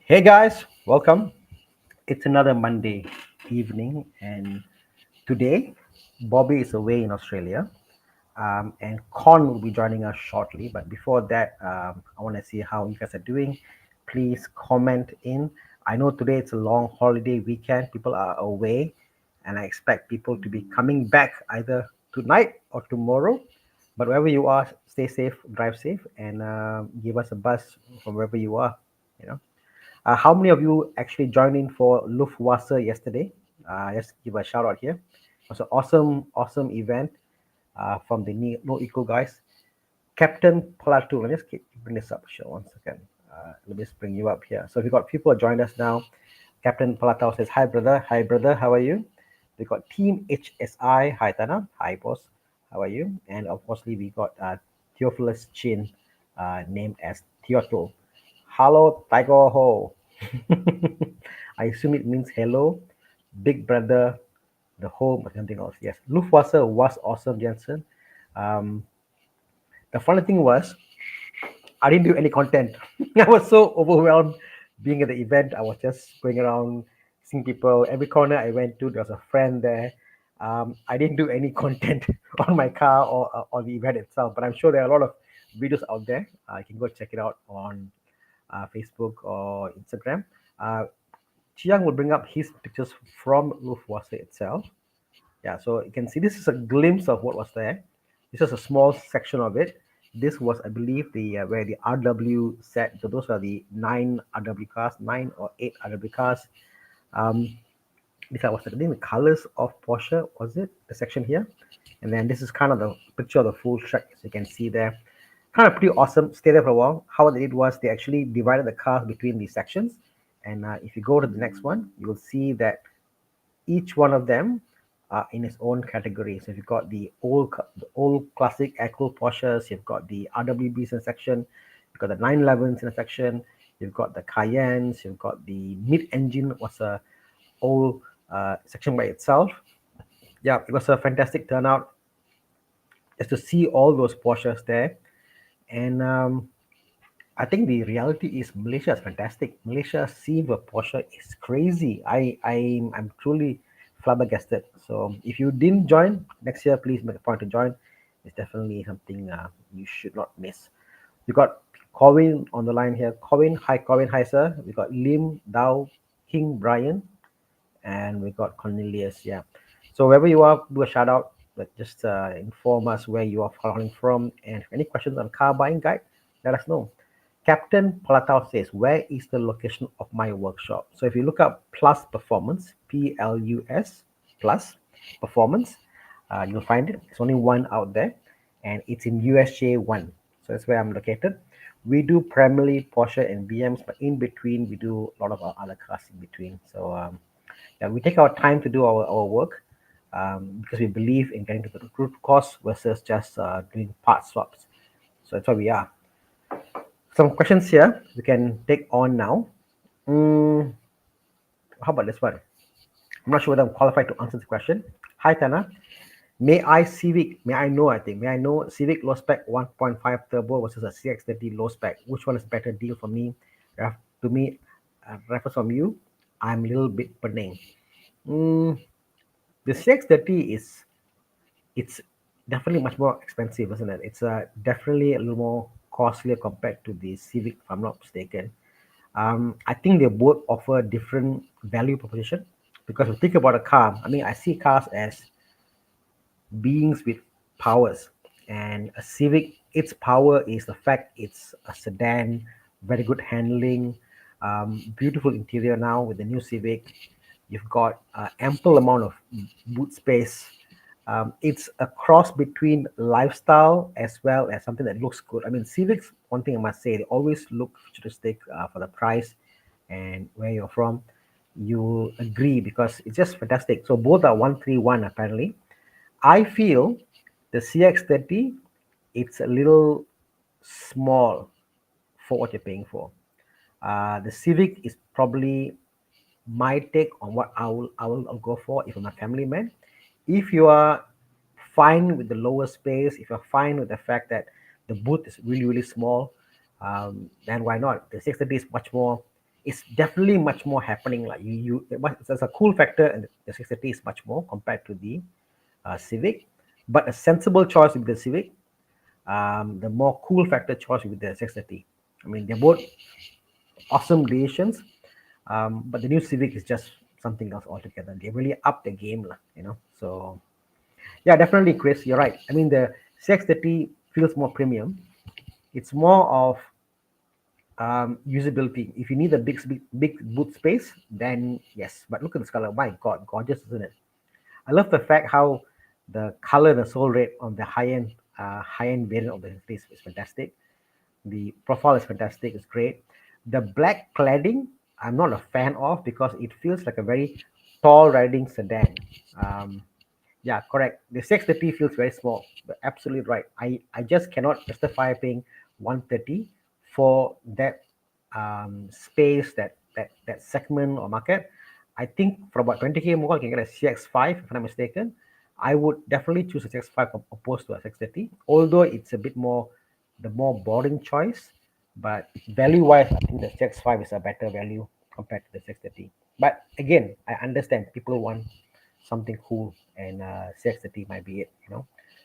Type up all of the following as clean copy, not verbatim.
Hey guys, welcome. It's another Monday evening, and today Bobby is away in Australia, and Con will be joining us shortly. But before that, I want to see how you guys are doing. Please comment in. I know today it's a long holiday weekend, people are away, and I expect people to be coming back either tonight or tomorrow. But wherever you are, stay safe, drive safe, and give us a buzz from wherever you are. You know. How many of you actually joined in for Luftwasser yesterday? Just give a shout out here. It was an awesome event from the No Eco guys. Captain Palatu, let me just bring this up. Sure, 1 second. Let me just bring you up here. So we got people joined us now. Captain Palatau says, "Hi brother, hi brother, how are you?" We got Team HSI, hi Tana, hi boss, how are you? And of course, we got Theophilus Chin, named as Theoto. Hello, Tiger Ho. I assume it means hello, big brother, the home, or something else. Yes, Luftwasser was awesome, Jensen. Um, the funny thing was, I didn't do any content. I was so overwhelmed being at the event. I was just going around seeing people. Every corner I went to, there was a friend there. I didn't do any content on my car or on the event itself, but I'm sure there are a lot of videos out there. You can go check it out on Facebook or Instagram. Uh, Chiang will bring up his pictures from Luftwasser itself. Yeah, so you can see this is a glimpse of what was there. This is a small section of it. This was, I believe, the where the RW set. So those are the 9 RW cars, 9 or 8 RW cars. Um, these are what's I think the colors of Porsche, was it? The section here. And then this is kind of the picture of the full track, as you can see there. Kind of pretty awesome. Stay there for a while. How they did was they actually divided the cars between these sections. And if you go to the next one, you will see that each one of them are in its own category. So you've got the old classic Echo Porsches, you've got the RWBs in a section, you've got the 911s in a section, you've got the Cayennes, you've got the mid-engine was a whole section by itself. Yeah, it was a fantastic turnout just to see all those Porsches there. And I think the reality is Malaysia is fantastic. Malaysia seeing a Porsche is crazy. I'm truly flabbergasted. So if you didn't join next year, please make a point to join. It's definitely something you should not miss. We got Corwin on the line here. Corwin, hi sir. We got Lim, Dao, King, Brian, and we got Cornelius. Yeah. So wherever you are, do a shout out. But just inform us where you are calling from, and if any questions on car buying guide, let us know. Captain Palatau says, "Where is the location of my workshop?" So if you look up Plus Performance, PLUS Plus Performance, you'll find it. It's only one out there, and it's in USJ 1. So that's where I'm located. We do primarily Porsche and BMs, but in between, we do a lot of our other cars in between. So yeah, we take our time to do our work because we believe in getting to the root cause versus just doing part swaps. So that's why we are. Some questions here we can take on now. Mm, how about this one? I'm not sure whether I'm qualified to answer the question. Hi, Tana. May I know, Civic low spec 1.5 turbo versus a CX-30 low spec. Which one is better deal for me? To me, reference from you, I'm a little bit burning. Mm, the CX-30 it's definitely much more expensive, isn't it? It's definitely a little more costlier compared to the Civic, if I'm not mistaken. I think they both offer different value proposition because if you think about a car, I mean, I see cars as beings with powers, and a Civic, its power is the fact it's a sedan, very good handling, beautiful interior now with the new Civic. You've got ample amount of boot space. It's a cross between lifestyle as well as something that looks good. I mean, Civics, one thing I must say, they always look futuristic for the price and where you're from. You agree because it's just fantastic. So both are 131 apparently. I feel the CX-30, it's a little small for what you're paying for. The Civic is probably my take on what I'll go for if I'm a family man. If you are fine with the lower space, if you're fine with the fact that the boot is really small, then why not? The 630 is much more it's definitely much more happening. Like there's a cool factor, and the 630 is much more compared to the Civic, but a sensible choice with the Civic. The more cool factor choice with the 630. I mean, they're both awesome decisions, but the new Civic is just something else altogether. They really up the game, So yeah, definitely, Chris, you're right. I mean, the 630 feels more premium. It's more of usability. If you need a big boot space, then yes. But look at this color. My God, gorgeous, isn't it? I love the fact how the color, the soul rate on the high end variant of the face is fantastic. The profile is fantastic. It's great. The black cladding, I'm not a fan of because it feels like a very tall riding sedan. Um, yeah, correct. The 630 feels very small, but absolutely right. I just cannot justify paying 130 for that space, that segment or market. I think for about 20K more, I can get a CX5 if I'm not mistaken. I would definitely choose a CX5 opposed to a 630, although it's a bit more the more boring choice. But value wise, I think the CX5 is a better value compared to the 630. But again, I understand people want something cool, and CX30 might be it.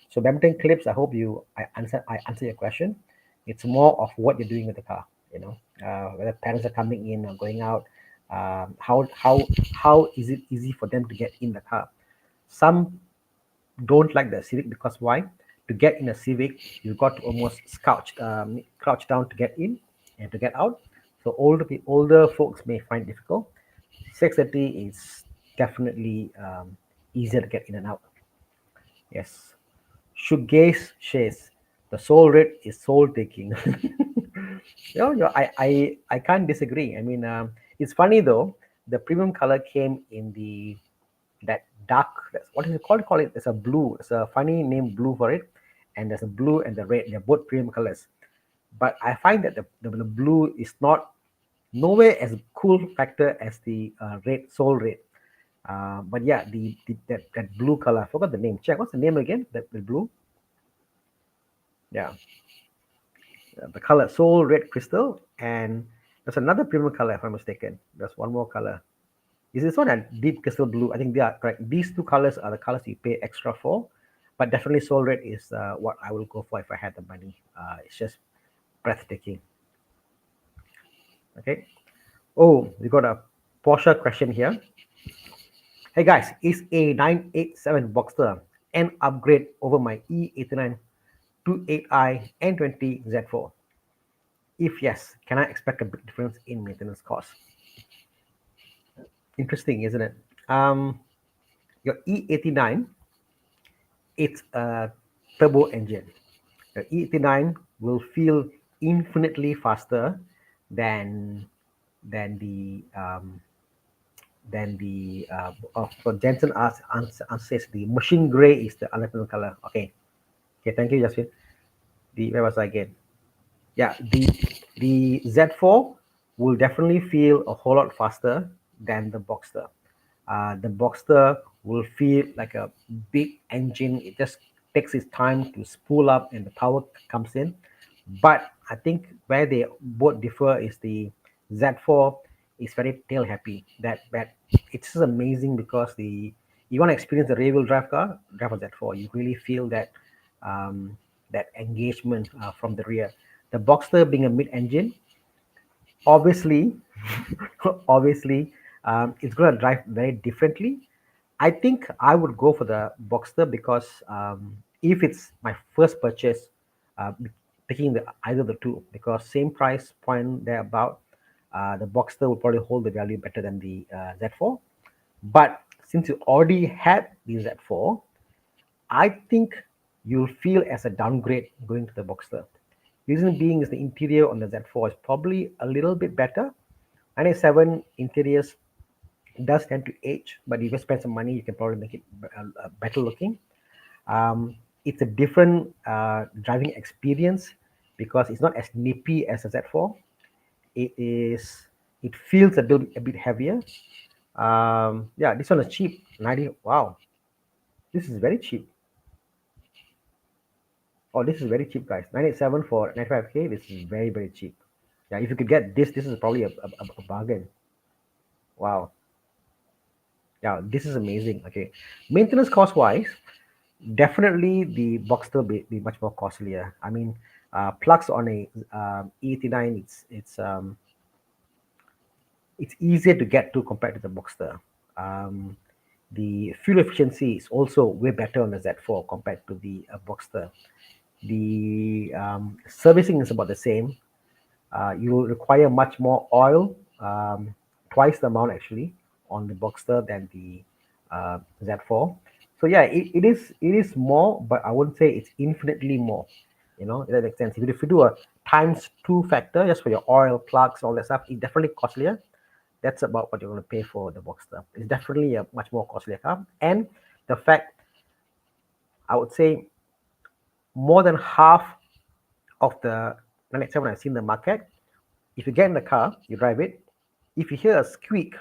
So badminton clips, I hope I answer your question. It's more of what you're doing with the car, whether parents are coming in or going out. How is it easy for them to get in the car? Some don't like the Civic because why? To get in a Civic, you've got to almost crouch down to get in and to get out. So older folks may find it difficult. 630 is definitely easier to get in and out. Yes. Shoegaze shares. The soul rate is soul taking. I can't disagree. I mean, it's funny though. The premium color came in that dark. What is it called? Call it. There's a blue. There's a funny name blue for it, and there's a blue and the red. They're both premium colors. But I find that the blue is not nowhere as cool factor as the red soul red. But yeah, that blue color. I forgot the name. Check what's the name again? The blue. Yeah, the color soul red crystal, and there's another premium color if I'm mistaken. There's one more color. Is this one a deep crystal blue? I think they are correct. These two colors are the colors you pay extra for, but definitely soul red is what I will go for if I had the money. It's just breathtaking. Okay. Oh, we got a Porsche question here. Hey guys, is a 987 Boxster an upgrade over my E89 28i N20 Z4? If yes, can I expect a big difference in maintenance costs? Interesting, isn't it? Your E89, it's a turbo engine. The E89 will feel infinitely faster than than the so Jensen says the machine gray is the undertone color. Okay, thank you, Justin. Where was I again? Yeah, the Z4 will definitely feel a whole lot faster than the Boxster. The Boxster will feel like a big engine. It just takes its time to spool up and the power comes in. But I think where they both differ is the Z4 is very tail happy. That it's just amazing because you want to experience the rear wheel drive car, drive a Z4. You really feel that engagement from the rear. The Boxster being a mid-engine, obviously, obviously, it's going to drive very differently. I think I would go for the Boxster because if it's my first purchase, uh, picking either of the two, because same price point thereabout, the Boxster will probably hold the value better than the Z4. But since you already had the Z4, I think you'll feel as a downgrade going to the Boxster. Reason being is the interior on the Z4 is probably a little bit better. 97 interiors does tend to age, but if you spend some money, you can probably make it better looking. It's a different driving experience because it's not as nippy as a Z4. It is. It feels a bit heavier. Yeah, this one is cheap. 90. Wow, this is very cheap. Oh, this is very cheap, guys. 987 for 95K. This is very, very cheap. Yeah, if you could get this is probably a bargain. Wow. Yeah, this is amazing. Okay, maintenance cost wise, definitely the Boxster be much more costlier. I mean, plugs on a E89, it's easier to get to compared to the Boxster. Um, the fuel efficiency is also way better on the Z4 compared to the Boxster. The servicing is about the same. You will require much more oil, twice the amount actually, on the Boxster than the Z4. So yeah, it is more, but I wouldn't say it's infinitely more. If that makes sense. If you do a times two factor just for your oil, plugs, all that stuff, it's definitely costlier. That's about what you're going to pay for the Boxster. It's definitely a much more costlier car, and the fact, I would say, more than half of the 987 I've seen in the market, if you get in the car, you drive it, if you hear a squeak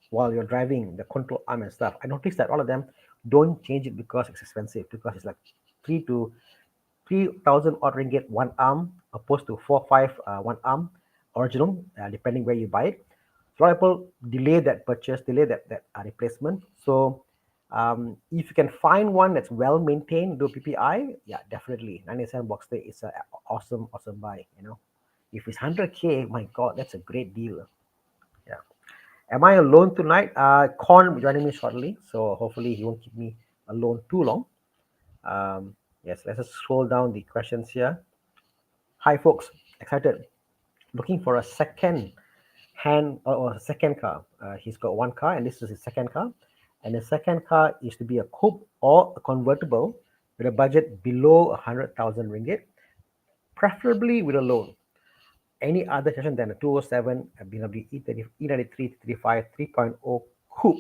while you're driving the control arm and stuff, I noticed that all of them don't change it because it's expensive, because it's like 3,000 odd ringgit one arm, opposed to 4 5 one arm original, depending where you buy it. So a lot of people delay that purchase, delay that replacement. So if you can find one that's well maintained, do PPI, yeah, definitely 97 Boxster is an awesome buy. If it's 100K, my God, that's a great deal. Yeah. Am I alone tonight? Kon will be joining me shortly, so hopefully he won't keep me alone too long. Yes, let's just scroll down the questions here. Hi, folks. Excited. Looking for a second hand or a second car. He's got one car, and this is his second car. And the second car is to be a coupe or a convertible with a budget below 100,000 ringgit, preferably with a loan. Any other session than a 207, a BMW E93, 35, 3.0 coupe.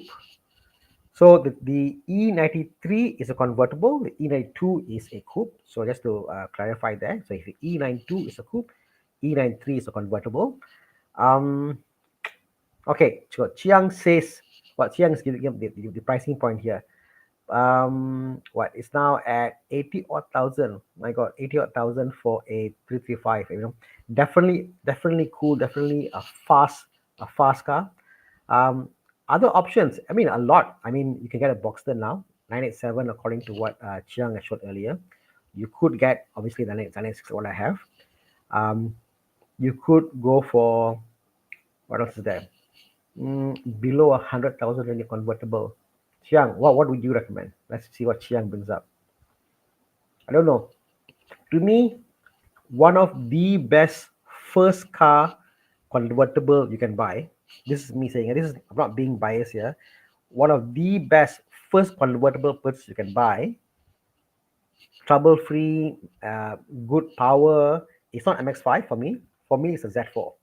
So the E93 is a convertible, the E92 is a coupe. So just to clarify that, so if the E92 is a coupe, E93 is a convertible. Um, okay, so Chiang says, Chiang is giving the pricing point here. What it's now at 80 odd thousand. My God, 80 odd thousand for a 335. Definitely cool. Definitely a fast car. Um, Other options. I mean, a lot. I mean, you can get a Boxster now, 987, according to what Chiang showed earlier. You could get obviously the 996, what I have. Um, you could go for what else is there? Below 100,000 in a convertible. Chiang, what would you recommend? Let's see what Chiang brings up. I don't know. To me, one of the best first car convertible you can buy. This is me saying it. I'm not being biased here. One of the best first convertible purchase you can buy, trouble free, good power. It's not MX5 for me. For me, it's a Z4.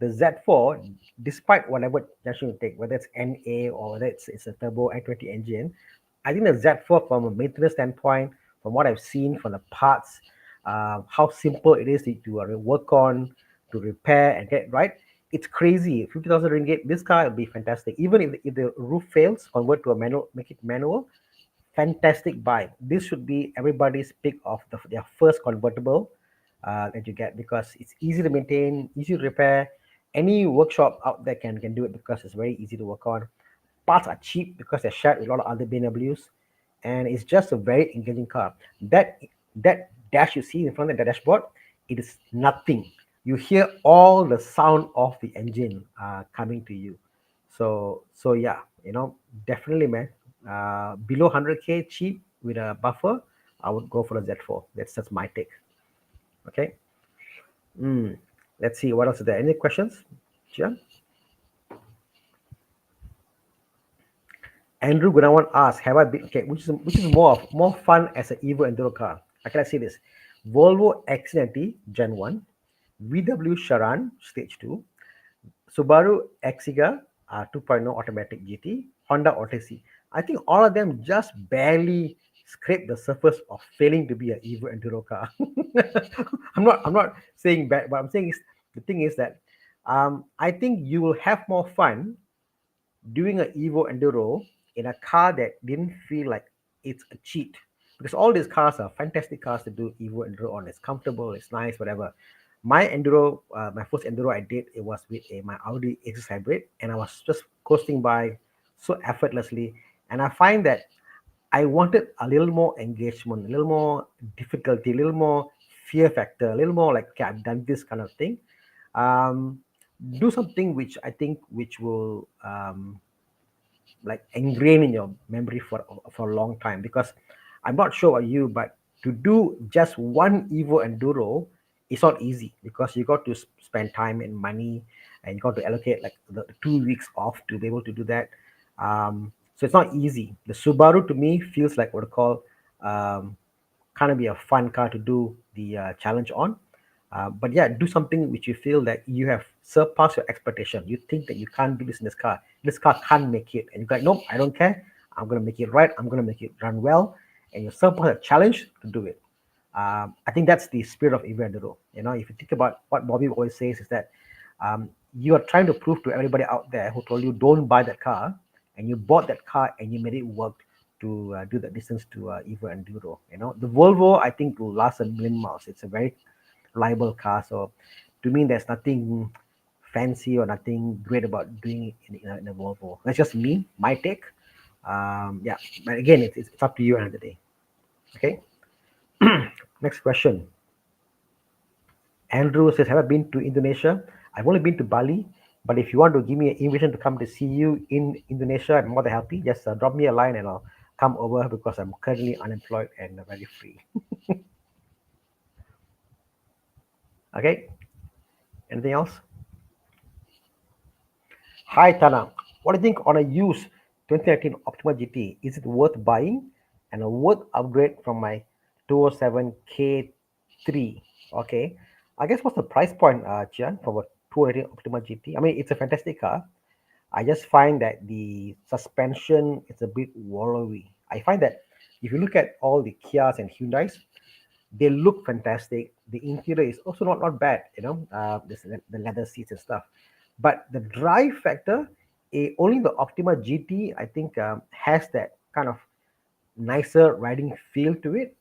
The Z4, despite whatever junction you take, whether it's NA or whether it's a turbo i20 engine, I think the Z4, from a maintenance standpoint, from what I've seen from the parts, how simple it is to work on, to repair and get right, it's crazy. 50,000 ringgit, this car will be fantastic. Even if the roof fails, convert to a manual, make it manual, fantastic buy. This should be everybody's pick of their first convertible that you get, because it's easy to maintain, easy to repair. Any workshop out there can do it because it's very easy to work on. Parts are cheap because they're shared with a lot of other BMWs, and it's just a very engaging car. That dash you see in front of the dashboard, it is nothing. You hear all the sound of the engine coming to you. So yeah, definitely, man. Below 100K, cheap with a buffer, I would go for a Z4. That's my take. Okay. Let's see what else is there. Any questions? Sure. Andrew Gunawan asks, "Have I been okay? Which is more fun as an Evo Enduro car? I can say this: Volvo XC90 Gen 1, VW Charan Stage 2, Subaru Exiga 2.0 automatic GT, Honda Odyssey. I think all of them just barely scrape the surface of failing to be an Evo Enduro car. I'm not saying bad, but I'm saying is the thing is that I think you will have more fun doing an Evo Enduro in a car that didn't feel like it's a cheat. Because all these cars are fantastic cars to do Evo Enduro on. It's comfortable, it's nice, whatever. My Enduro, my first Enduro I did, it was with my Audi X hybrid, and I was just coasting by so effortlessly. And I find that I wanted a little more engagement, a little more difficulty, a little more fear factor, a little more like, okay, I've done this kind of thing. Um, do something which I think which will like ingrain in your memory for a long time. Because I'm not sure about you, but to do just one Evo Enduro is not easy, because you got to spend time and money, and you got to allocate like the 2 weeks off to be able to do that. So it's not easy. The Subaru to me feels like what I call um, kind of be a fun car to do the challenge on. But yeah, do something which you feel that you have surpassed your expectation. You think that you can't do this in this car. This car can't make it. And you're like, nope, I don't care. I'm going to make it right. I'm going to make it run well. And you surpass a challenge to do it. I think that's the spirit of Evo Enduro. You know, if you think about what Bobby always says, is that you are trying to prove to everybody out there who told you don't buy that car, and you bought that car and you made it work to do the distance to Evo Enduro. You know, the Volvo I think will last a million miles. It's a very reliable car. So to me, there's nothing fancy or nothing great about doing it in a Volvo. That's just me, my take. Yeah, but again, it's up to you another day. Okay. Next question. Andrew says, have I been to Indonesia? I've only been to Bali, but if you want to give me an invitation to come to see you in Indonesia, I'm more than happy. Just drop me a line and I'll come over, because I'm currently unemployed and very free. Okay. Anything else? Hi, Tana. What do you think on a used 2019 Optima GT? Is it worth buying and a worth upgrade from my 207 K3? Okay. I guess what's the price point, Chian, for a 218 Optima GT? I mean, it's a fantastic car. I just find that the suspension is a bit wallowy. I find that if you look at all the Kias and Hyundais, they look fantastic. The interior is also not bad, the leather seats and stuff. But the drive factor, only the Optima GT, I think, has that kind of nicer riding feel to it.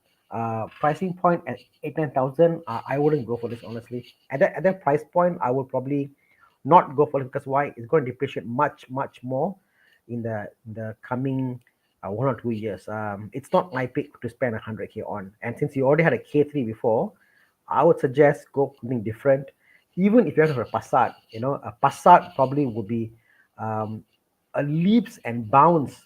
Pricing point at 8 9,000, I wouldn't go for this honestly. At that price point, I would probably not go for it, because why? It's going to depreciate much more in the coming 1 or 2 years. It's not my pick to spend 100K on. And since you already had a K3 before, I would suggest go something different. Even if you have a Passat, a Passat probably would be um, a leaps and bounds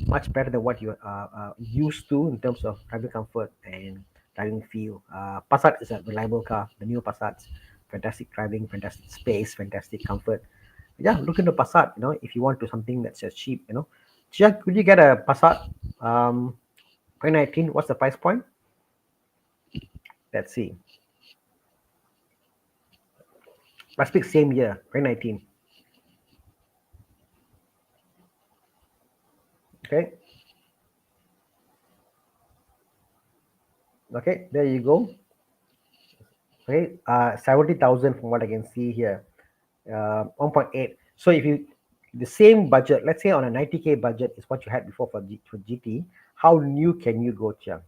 much better than what you are used to in terms of driving comfort and driving feel. Passat is a reliable car. The new Passats, fantastic driving, fantastic space, fantastic comfort. Yeah, look into Passat. If you want to something that's just cheap. Jack, could you get a Passat? 2019. What's the price point? Let's see. Let's pick same year, 2019. Okay. Okay, there you go. Okay, 70,000 from what I can see here. 1.8. So if you the same budget, let's say on a 90K budget is what you had before for GT, how new can you go, Chiang?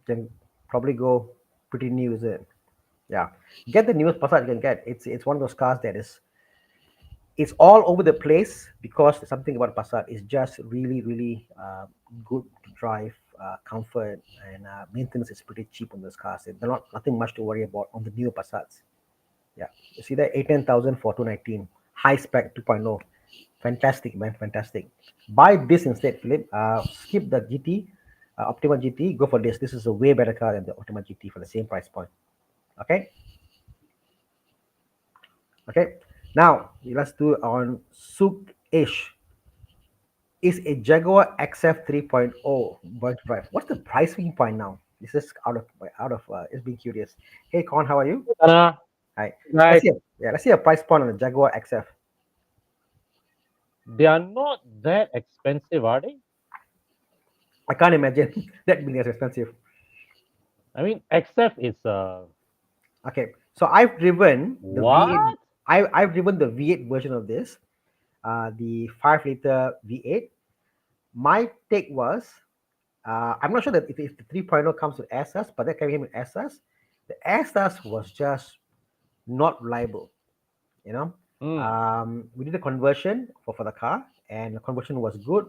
Can probably go pretty new, is it? Yeah. Get the newest Passat you can get. It's one of those cars that it's all over the place, because something about Passat is just really good to drive, comfort, and maintenance is pretty cheap on those cars. They're not nothing much to worry about on the newer Passats. Yeah, you see that 18,000 for 219, high spec 2.0, fantastic man, fantastic. Buy this instead, Philip. Skip the GT, Optima GT. Go for this. This is a way better car than the Optima GT for the same price point. Okay, okay. Now let's do it on Souk Ish. Is a Jaguar XF 3.0 bird drive? What's the pricing point now? This is out of. It's being curious. Hey, Con, how are you? Thana, Hi. Let's right? see. Yeah, let's see a price point on the Jaguar XF. They are not that expensive, are they? I can't imagine that being as expensive. I mean, XF is Okay, so I've driven the V8. what? I've driven the V8 version of this, the 5 liter V8. My take was, I'm not sure that if the 3.0 comes with SS, but that came with SS. The Airstas was just not reliable. You know, Mm. we did a conversion for the car, and the conversion was good.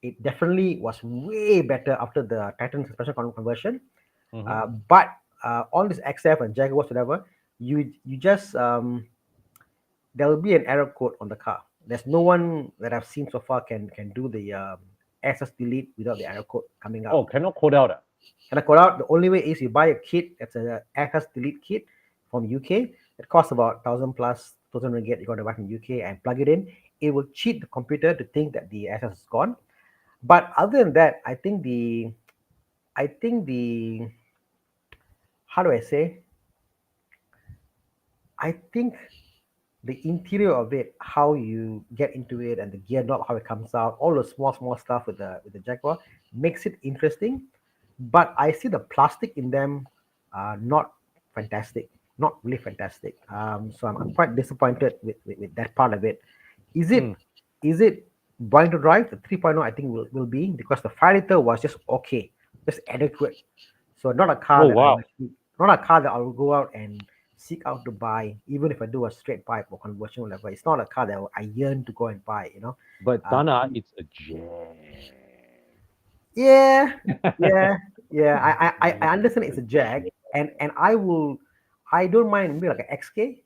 It definitely was way better after the Titan suspension conversion. Mm-hmm. But all this XF and Jaguars, whatever, you just there will be an error code on the car. There's no one that I've seen so far can do the SS delete without the error code coming Oh, up. cannot code out. And I call out the only way is you buy a kit that's a SS delete kit from UK. It costs about 1,000 plus 1,000 ringgit. You got to buy from UK and plug it in. It will cheat the computer to think that the SS is gone. But other than that, I think the how do I say? I think the interior of it, how you get into it, and the gear knob, how it comes out, all the small stuff with the Jaguar makes it interesting. But I see the plastic in them, not fantastic, not really fantastic. So I'm quite disappointed with that part of it. Is Mm. it is it going to drive? The 3.0 I think will be, because the 5 liter was just okay, just adequate. So not a car Oh, that I wow. will not a car that I will go out and seek out to buy, even if I do a straight buy or conversion, whatever. It's not a car that I yearn to go and buy. But Uh, Thana, it's a Jag. yeah, yeah, yeah. I understand it's a It's a Jag, Jag. and I don't mind maybe like an XK.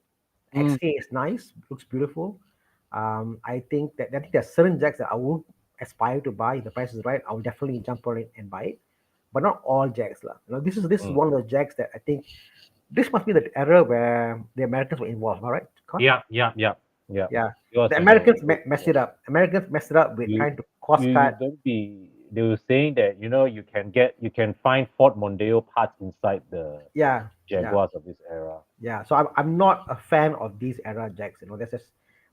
Mm. XK is nice, looks beautiful. I think there are certain Jags that I won't aspire to buy. If the price is right, I'll definitely jump on it and buy it. But not all Jags, lah. This is Mm. one of the Jags that I think this must be the era where the Americans were involved. All right, Con? Yeah, yeah, yeah, yeah. Yeah, Because the of the Americans messed it up. Americans messed it up with you trying to cost you cut. don't be they were saying that you can find Ford Mondeo parts inside the Yeah, yeah. Jaguars of this era. Yeah, so I'm not a fan of these era Jacks. That's just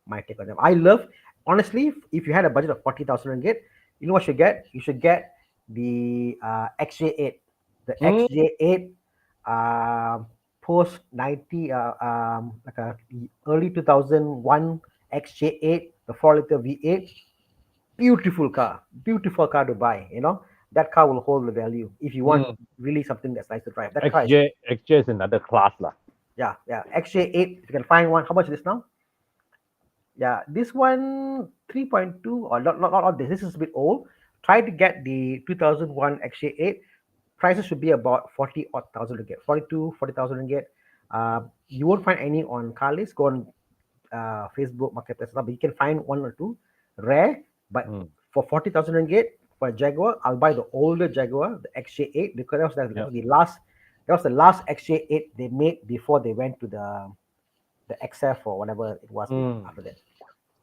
my take on them. I love, honestly, if you had a budget of 40,000 ringgit, you know what you should get? You should get the XJ8, the Mm. XJ8 post 90, like a early 2001 XJ8, the 4 liter V8. Beautiful car to buy. That car will hold the value if you want Mm. really something that's nice to drive. That car is, XJ is another class lah. yeah, yeah. XJ8, if you can find one. How much is this now? Yeah, this one 3.2, or not this. This is a bit old. Try to get the 2001 XJ8. Prices should be about 40 odd thousand ringgit, 42, 40,000 ringgit. You won't find any on car list. Go on Facebook Marketplace, but you can find one or two rare. But Mm. for 40,000 ringgit for a Jaguar, I'll buy the older Jaguar, the XJ8, because that Yeah. was the last. That was the last XJ8 they made before they went to the XF or whatever it was Mm. after that.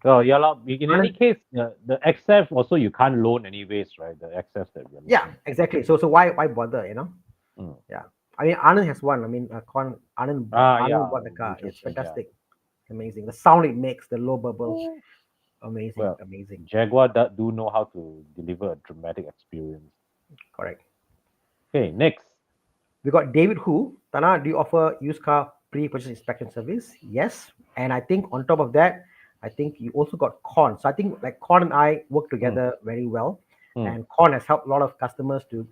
Oh, yeah lah. In any Honest- case, the XF also you can't loan anyways, right? The XF that we're Yeah, looking. exactly. So why bother? Mm. Yeah. I mean, Anand has one. I mean, Anand Yeah, bought the car. It's interesting. Yeah. fantastic, amazing. The sound it makes, the low bubble, Mm. amazing, Well, amazing. Jaguar do know how to deliver a dramatic experience. Correct. Okay, next. We got David Hu. Tana, do you offer used car pre-purchase inspection service? Yes. And I think on top of that, I think you also got Kon. So I think like Kon and I work Mm. together very well. Mm. And Kon has helped a lot of customers to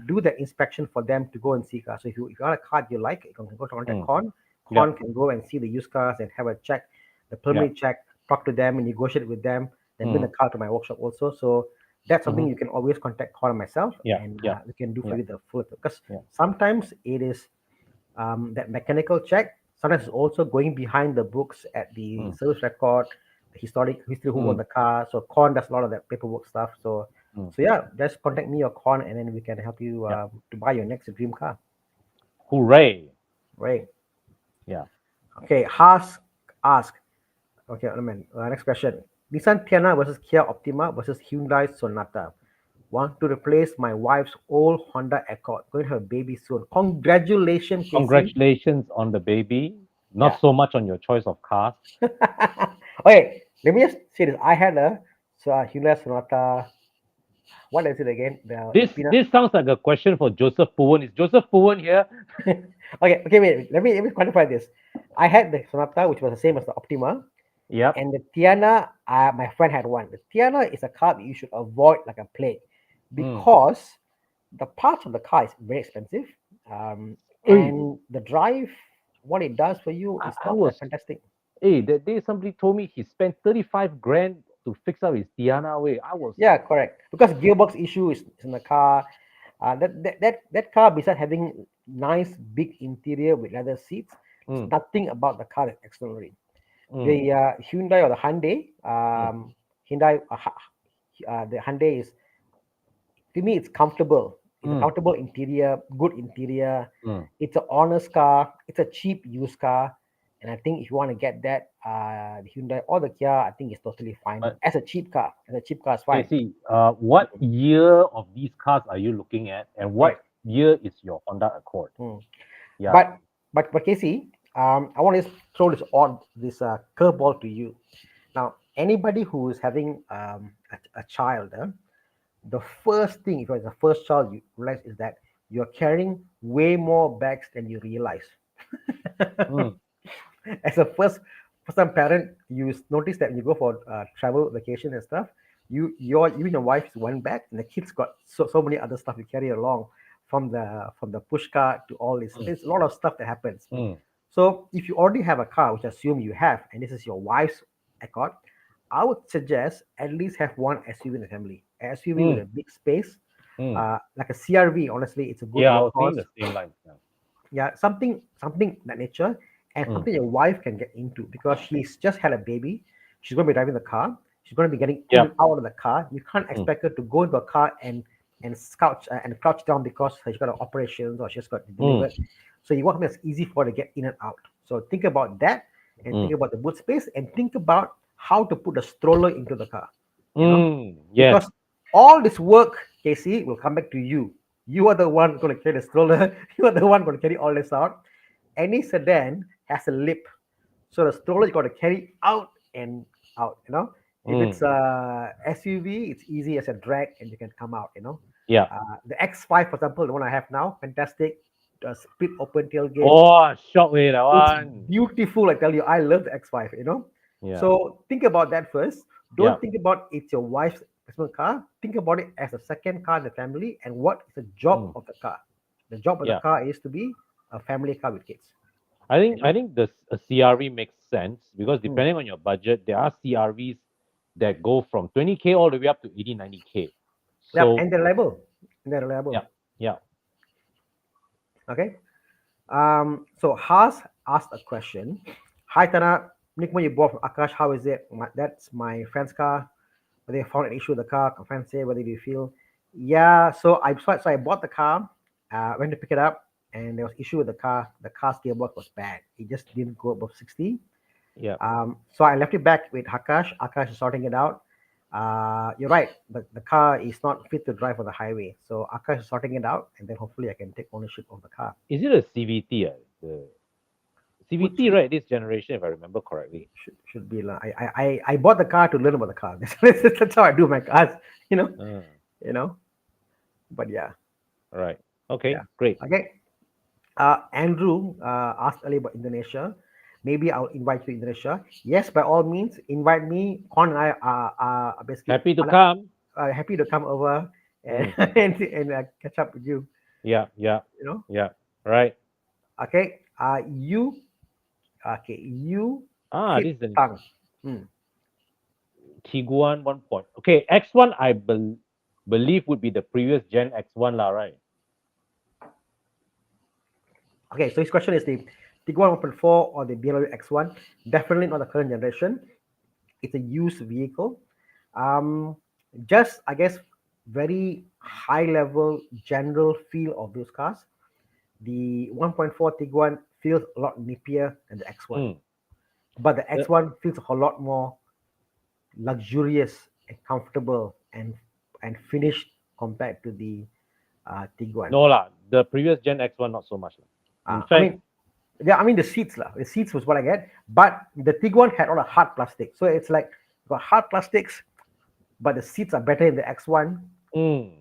do the inspection for them to go and see cars. So if you want a car you like, you can go to contact Mm. Kon. Yeah. Kon can go and see the used cars and have a check, the Yeah. preliminary check, talk to them and negotiate with them, then bring the Mm. car to my workshop also. So that's something Mm-hmm. you can always contact Kon and myself, Yeah. and Yeah. we can do for Yeah. you the full, because Yeah. sometimes it is that mechanical check. Sometimes it's also going behind the books at the Mm. service record, the historic history, who owned Mm. the car. So Con does a lot of that paperwork stuff. So Mm. so yeah, just contact me or Con, and then we can help you Yeah. to buy your next dream car. Hooray. Right. Yeah. Okay. Ask. Okay, next question. Nissan Tiana versus Kia Optima versus Hyundai Sonata. Want to replace my wife's old Honda Accord. Going to have a baby soon. Congratulations, Casey. Congratulations on the baby. Not Yeah. so much on your choice of cars. Okay, let me just say this. I had a Hyundai Sonata. What is it again? The This peanut. this sounds like a question for Joseph Puwen. Is Joseph Puwen here? Okay, wait. Let me quantify this. I had the Sonata, which was the same as the Optima, Yep. and the Tiana. My friend had one. The Tiana is a car that you should avoid like a plague, Mm. because the parts of the car is very expensive. Hey, and the drive, what it does for you is I not that was fantastic. hey that day somebody told me he spent 35 grand to fix up his Tiana way. I was Yeah, correct. Because gearbox issue is in the car. That car, besides having nice big interior with leather seats, it's mm, nothing about the car externally. mm, The Hyundai or the Hyundai, mm, Hyundai, the Hyundai is, to me, it's comfortable. It's a mm, comfortable interior, good interior. mm. It's an honest car. It's a cheap used car, and I think if you want to get that, the Hyundai or the Kia, I think it's totally fine But as a cheap car. As a cheap car, it's fine. Casey, what year of these cars are you looking at, and Right. what year is your Honda Accord? Mm. Yeah. But Casey, I want to throw this curveball to you. Now, anybody who is having a child, the first thing, if it's the first child, you realize is that you're carrying way more bags than you realize. Mm, As a first time parent, you notice that when you go for travel vacation and stuff, you and your wife is one bag, and the kids got so many other stuff you carry along, from the push cart to all this. So mm, there's a lot of stuff that happens. mm, So if you already have a car, which I assume you have, and this is your wife's Accord, I would suggest at least have one SUV in the family. A SUV with mm, a big space, mm. like a CRV. Honestly, it's a good Yeah, I was thinking workhorse. the same line. Yeah. Yeah, something that nature, and Mm, something your wife can get into, because she's just had a baby. She's going to be driving the car. She's going to be getting in yep. and out of the car. You can't Mm, expect her to go into a car and crouch down because she's got an operation or she's got mm, delivered. So you want something that's easy for her to get in and out. So think about that, and think mm, about the boot space, and think about how to put a stroller into the car. You know, mm. Yes. because all this work, Casey, will come back to you. You are the one going to carry the stroller. You are the one going to carry all this out. Any sedan has a lip, so the stroller you got to carry out and out. If it's Mm, a SUV, it's easy as a drag, and you can come out. yeah. The X5, for example, the one I have now, fantastic. Split open tailgate. Oh, shockwave that It's one. beautiful. I tell you, I love the X5. Yeah. So think about that first. Yeah. Don't think about it's your wife's personal car. Think about it as a second car in the family, and what is the job Mm, of the car. The job of the yeah. car is to be a family car with kids. I think the a CRV makes sense because Mm. depending on your budget, there are CRVs that go from 20K all the way up to 80, 90K. Yep, So and they're reliable. They're yeah, reliable. yeah. Okay. So Haas asked a question. Hi Tana, Nick, when you bought from Akash, how is it? That's my friend's car. They found an issue with the car. My friend say, whether do you feel? Yeah. So I bought the car. Went to pick it up, and there was issue with the car. The car's gearbox was bad. It just didn't go above 60. Yeah. So I left it back with Akash. Akash is sorting it out. You're right. The car is not fit to drive on the highway. So Akash is sorting it out, and then hopefully I can take ownership of the car. Is it a CVT? The Which CVT, right? This generation, if I remember correctly. should be lah. I bought the car to learn about the car. That's how I do my cars. You know. Uh, You know. But yeah, right. yeah. Okay, great. Okay. Andrew asked earlier about Indonesia. Maybe I'll invite you to Indonesia. Yes, by all means, invite me. Kon and I are basically Happy to come. happy to come over and Mm, and catch up with you. yeah, yeah, You know. yeah. Right. Okay. You Ah, Kit this is the Tang. Hmm. Tiguan 1 point. Okay, X1 I believe would be the previous gen X1 lah, right? Okay, so his question is the Tiguan 1.4 or the BMW X1. Definitely not the current generation. It's a used vehicle. Um, just, I guess, very high level general feel of those cars. The 1.4 Tiguan feels a lot nippier than the X1, Mm. but the Uh, X1 feels a whole lot more luxurious and comfortable and finished compared to the Tiguan. no lah, the previous gen X1 not so much lah. In I fact, mean, yeah, I mean the seats lah. The seats was what I get, but the Tiguan had all the hard plastic, so it's like got hard plastics, but the seats are better in the X1. mm,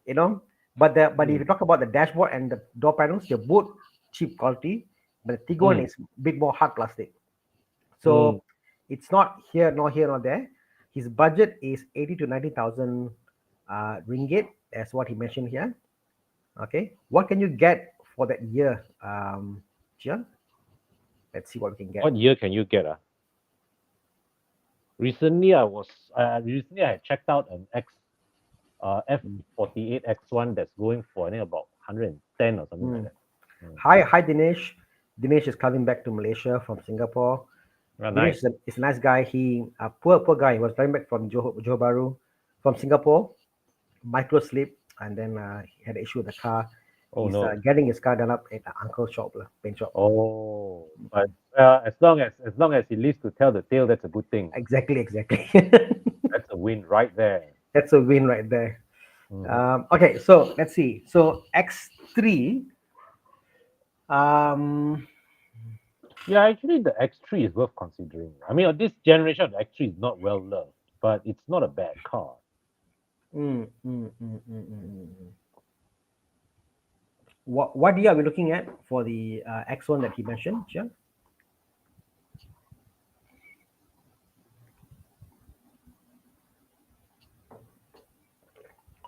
You know, but if you mm, talk about the dashboard and the door panels, they're both cheap quality, but the Tiguan mm, is a bit more hard plastic. mm, So it's not here, nor there. His budget is 80 to 90,000 ringgit, as what he mentioned here. Okay, what can you get for that year, Jian. Let's see what we can get. What year can you get? Recently, I had checked out an F48 X1 that's going for I think about 110 or something like that. Hi, Dinesh. Dinesh is coming back to Malaysia from Singapore. Nice. Dinesh is a nice guy. He poor guy. He was coming back from Johor Bahru, from Singapore. Micro slip, and then he had an issue with the car. Oh He's no. getting his car done up at the uncle's shop, paint shop. Oh, but as long as he lives to tell the tale, that's a good thing. Exactly. That's a win right there. That's a win right there. Mhm. Okay, so let's see. So X3. Um, Yeah, actually, the X3 is worth considering. I mean, this generation of the X3 is not well loved, but it's not a bad car. mm, mm, mm, mm, mm, mm. What year are we looking at for the X1 that he mentioned, Jian?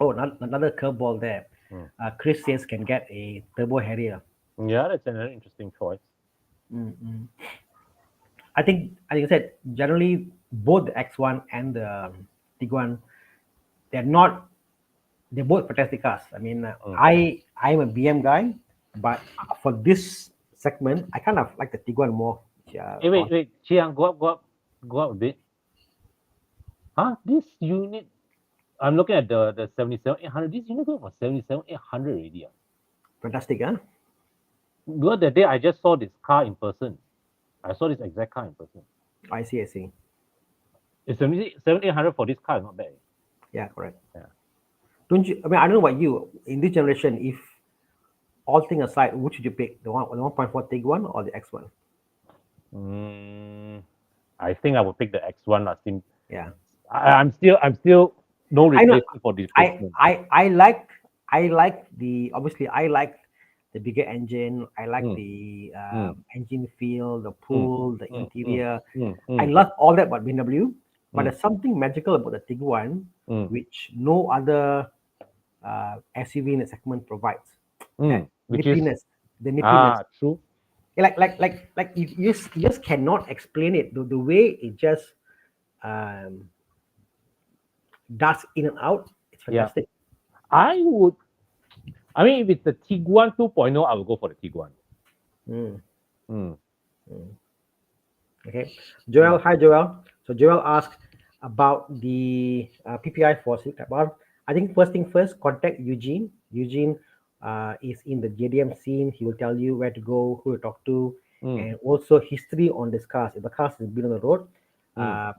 Oh, another curveball there. Mm. Chris says can get a Turbo Harrier. Yeah, that's an interesting choice. Mm-mm. I think I said generally both the X1 and the Tiguan, they're both fantastic cars. I mean, I'm a BM guy, but for this segment, I kind of like the Tiguan more. Hey, wait, Chiang, go up a bit. Huh? This unit, I'm looking at the 77 800. This unit goes for 77 800 already. Fantastic, huh? The other day, I just saw this car in person. I saw this exact car in person. I see. It's 7800 for this car is not bad. Yeah, correct. Yeah. Don't you? I mean, I don't know about you. In this generation, if all things aside, which would you pick? The 1.4 Tiguan or the X1? I think I would pick the X1 last time. Yeah. I'm still no I know. replacement for this replacement. I like the obviously I like the bigger engine. I like the engine feel, the pull, the interior. I love all that about BMW. But there's something magical about the Tiguan, which no other SUV in the segment provides. That Which nippiness, is the nippiness. true. Like you just cannot explain it. The way it just darts in and out, it's Yeah. fantastic. I mean, if it's the Tiguan 2.0, I will go for the Tiguan. Okay. Joel, hi Joel. So Joel asked about the PPI for Civic Type R. I think first thing first, contact Eugene. Eugene is in the JDM scene. He will tell you where to go, who to talk to, and also history on this cars. If the cars has been on the road,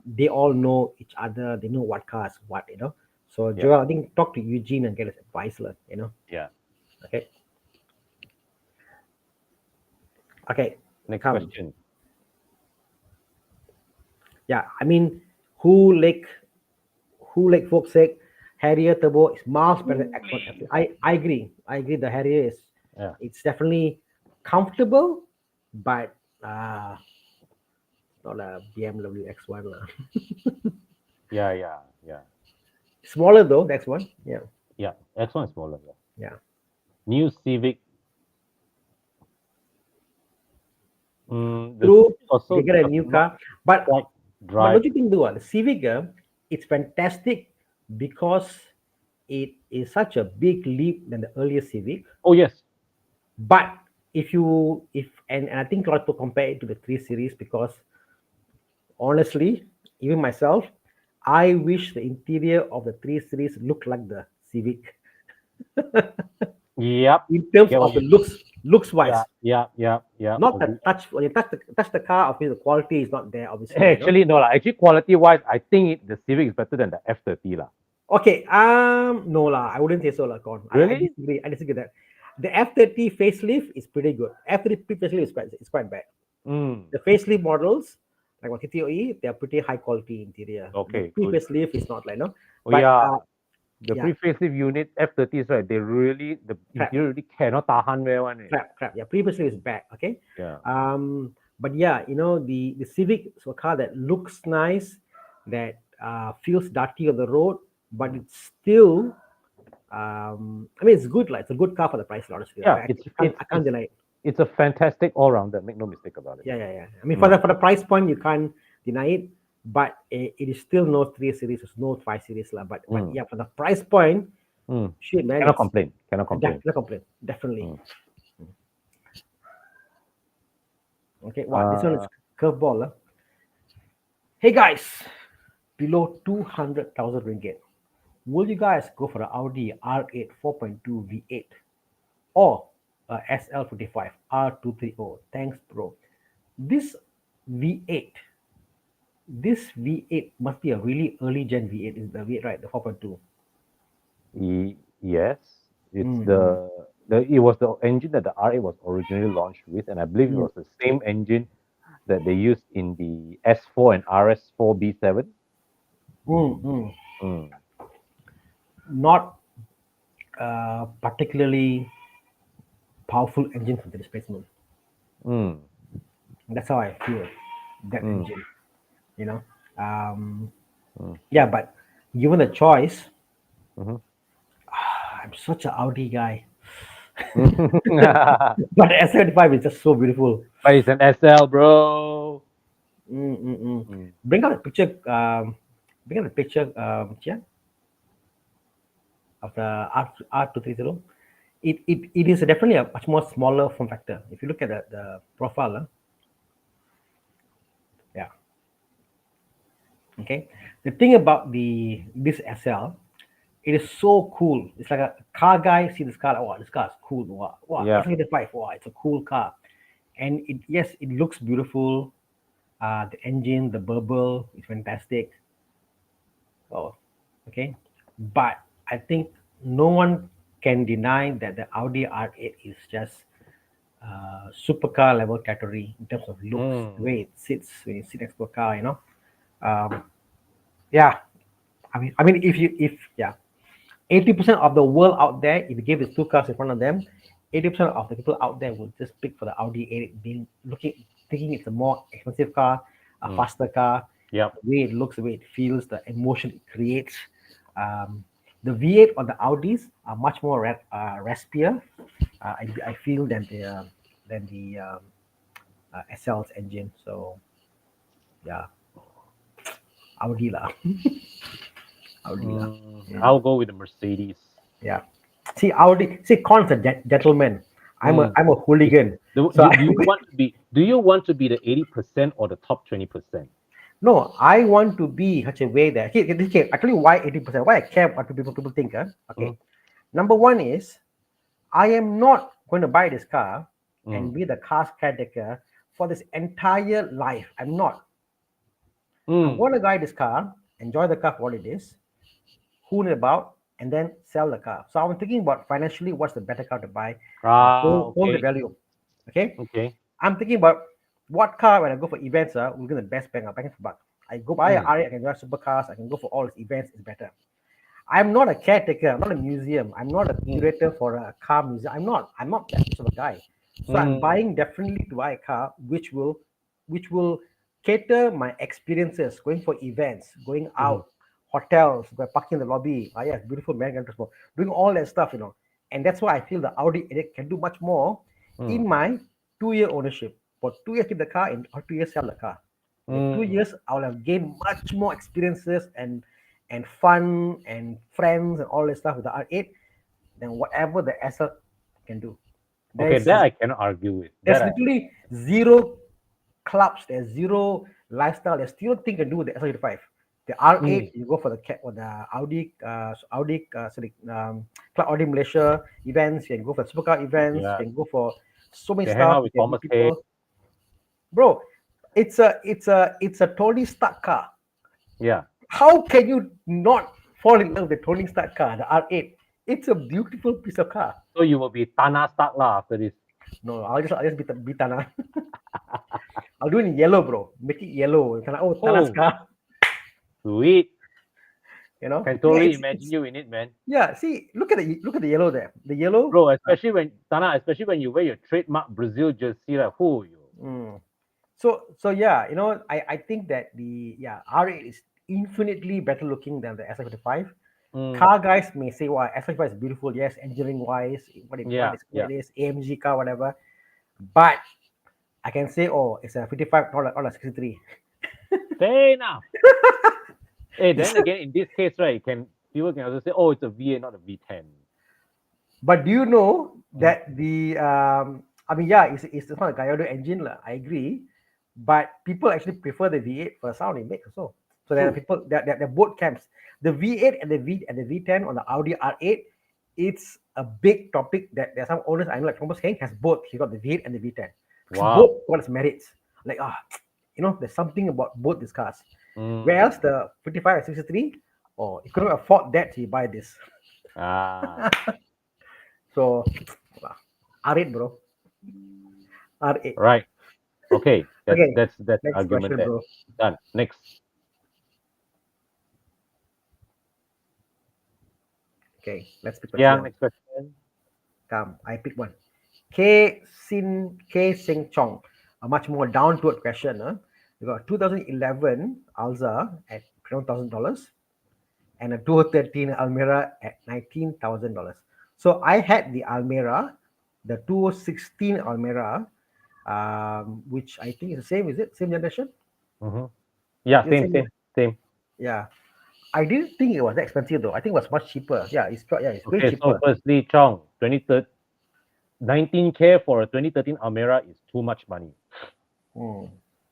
they all know each other. They know what cars, what. So Joel, I think talk to Eugene and get his advice, Yeah. Okay. Okay. Next Come. question. Yeah, I mean, who like folks say Harrier Turbo is miles better than X1. I agree. The Harrier is it's definitely comfortable, but not a BMW X1 lah. Yeah. Smaller though, the X1. Yeah. Yeah. X1 is smaller. Yeah. New Civic. True. You get a new car, but don't you think the Civic it's fantastic because it is such a big leap than the earlier Civic. Oh yes. But and I think a lot of people compare it to the 3 Series because honestly, even myself, I wish the interior of the 3 Series looked like the Civic. Yep. In terms of the looks wise. Yeah. Not the touch. When you touch the car, obviously the quality is not there. Obviously. Actually, no lah. Actually, quality wise, I think the Civic is better than the F30 lah. Okay. No lah. I wouldn't say so lah, Kon. Really? I disagree with that. The F30 facelift is pretty good. F30 facelift is quite bad. The facelift models, like what KTOE, they are pretty high quality interior. Okay. The pre-facelift is not like The pre-facelift unit F30s, right? They really the interior really cannot tahan well one. Crap. Yeah, pre-facelift is bad. Okay. Yeah. But yeah, the Civic is a car that looks nice, that feels dirty on the road, but it's still I mean, it's good, like it's a good car for the price, honestly. Yeah, I can't deny it. it's a fantastic all rounder. Make no mistake about it. Yeah, yeah, yeah. I mean, Mm. for the price point, you can't deny it. But it is still no 3 series, it's no 5 series lah. But Mm. yeah, for the price point, Mm. shit, man, Cannot it's complain. Cannot complain. definitely complaint. Definitely. Mm. Okay, wow, this one is Uh, curveball. Lah. Hey guys, below 200,000 ringgit, will you guys go for the Audi R8 4.2 V8 or a SL55 R230? Thanks, bro. This V8, this V8 must be a really early gen V8. Is the V8 right? The 4.2. yes, it's Mm-hmm. it was the engine that the R8 was originally launched with, and I believe it Mm, was the same engine that they used in the S4 and RS4 B7. mm, mm. Mm. Not particularly powerful engine for the displacement. Mm. That's how I feel that Mm. engine. You know, um, Mm. yeah. But given the choice, Mhm. I'm such an Audi guy. But But the S75 is just so beautiful. it's an SL, bro. Mm, mm, mm. Mm. Bring out the picture. Bring out the picture, Chia, of the R230. It is definitely a much more smaller form factor. If you look at the profile, yeah. Okay. The thing about this SL, it is so cool. It's like a car guy see this car, like, wow, this car is cool. Wow, wow, Yeah. S85, wow, it's a cool car. And it yes, it looks beautiful. The engine, the burble is fantastic. Oh, okay. But I think no one can deny that the Audi R8 is just supercar level category in terms of looks, the Mm. way it sits when you sit next to a car, Um, yeah, I mean, if yeah, 80% of the world out there, if you give these two cars in front of them, 80% of the people out there will just pick for the Audi A8, being looking, thinking it's a more expensive car, a Mm. faster car, Yep. the way it looks, the way it feels, the emotion it creates. Um, the V8 on the Audis are much more raspier. I feel than the SL's engine. So yeah, Audi lah, Audi lah. I'll go with the Mercedes. Yeah. See, Audi. See, Con's a gentleman. Mm. I'm a hooligan. So Do you want to be? Do you want to be the 80% or the top 20%? no, I want to be such a way that okay, I tell you why 80%. Why I care what people think. Huh? Okay. Mm. Number one is I am not going to buy this car and Mm. be the car's caretaker for this entire life. I'm not. I'm Mm. going to buy this car, enjoy the car for what it is, hoon it about, and then sell the car. So I'm thinking about financially what's the better car to buy, hold the Okay. value. Okay. Okay. I'm thinking about what car when I go for events, will get the best bang for buck. I go buy a Mm. R8, I can drive supercars, I can go for all these events, it's better. I'm not a caretaker, I'm not a museum, I'm not a Mm. curator for a car museum. I'm not that sort of a guy. So I'm Mm. buying definitely to buy a car which will cater my experiences, going for events, going Mhm. out, hotels, by parking in the lobby. Yeah, beautiful man, doing all that stuff. And that's why I feel the Audi 8 can do much more Mm. in my 2 year ownership. For 2 years, keep the car, or 2 years, sell the car. In 2 years, I will have gained much more experiences and fun and friends and all that stuff with the R8 than whatever the SL can do. Okay, There's that I cannot argue with. there's That I literally zero clubs, there's zero lifestyle, there's still thing to do with the SL85. The mm. R8, you go for the or the Club Audi Malaysia events, you can go for supercar events, Yeah. you can go for so many They hang stuff, out you with can meet Thomas Hay. people. Bro, it's a Tony Stark car. Yeah. How can you not fall in love with the Tony Stark car, the R8? It's a beautiful piece of car. So you will be Tana Stark lah after this. No, I'll just be Tana. I'll do it in yellow, bro. Make it yellow. Tana's Oh, car. sweet. Can Yeah, totally imagine it's you in it, man. yeah. See, look at the yellow there. The yellow. Bro, especially when you wear your trademark Brazil jersey, like who you? Mm. So yeah, I think that the R8 is infinitely better looking than the S55. Mm. Car guys may say, "Wow, S5 is beautiful." Yes, engineering wise, what Yeah, it yeah. is, AMG car, whatever. But I can say, oh, it's a 55 or a 63. Fair enough. Hey, It's, then again, in this case, right, can people can also say, oh, it's a V8, not a V10. but do you know Mm. that the I mean, yeah, it's not a Gallardo engine, lah. I agree, but people actually prefer the V8 for the sound it makes also. So there are True. people that they're both camps. The V8 and the V10 on the Audi R8, it's a big topic that there are some owners I know, like Thomas Heng has both. He got the V8 and the V10. Wow. Both got its merits. Like there's something about both these cars. Whereas Mm. the 55 and 63, oh, you couldn't afford that, so you buy this. Ah, So R8, bro. R8. right. Okay, Okay, that's next argument question, there. bro. Done. Next. Okay, let's pick for Yeah, Chiang. next question. Come, I pick one. K Sing Chong. A much more down to earth question. We got 2011 Alza at $21,000 and a 2013 Almera at $19,000. So I had the Almera, the 2016 Almera, which I think is the same. Is it same generation? Mm-hmm. Yeah, Is it same, same? same, same. Yeah. I didn't think it was that expensive though. I think it was much cheaper. Yeah, it's way Okay, so cheaper. firstly, Chong, 19K for a 2013 Almera is too much money. Hmm.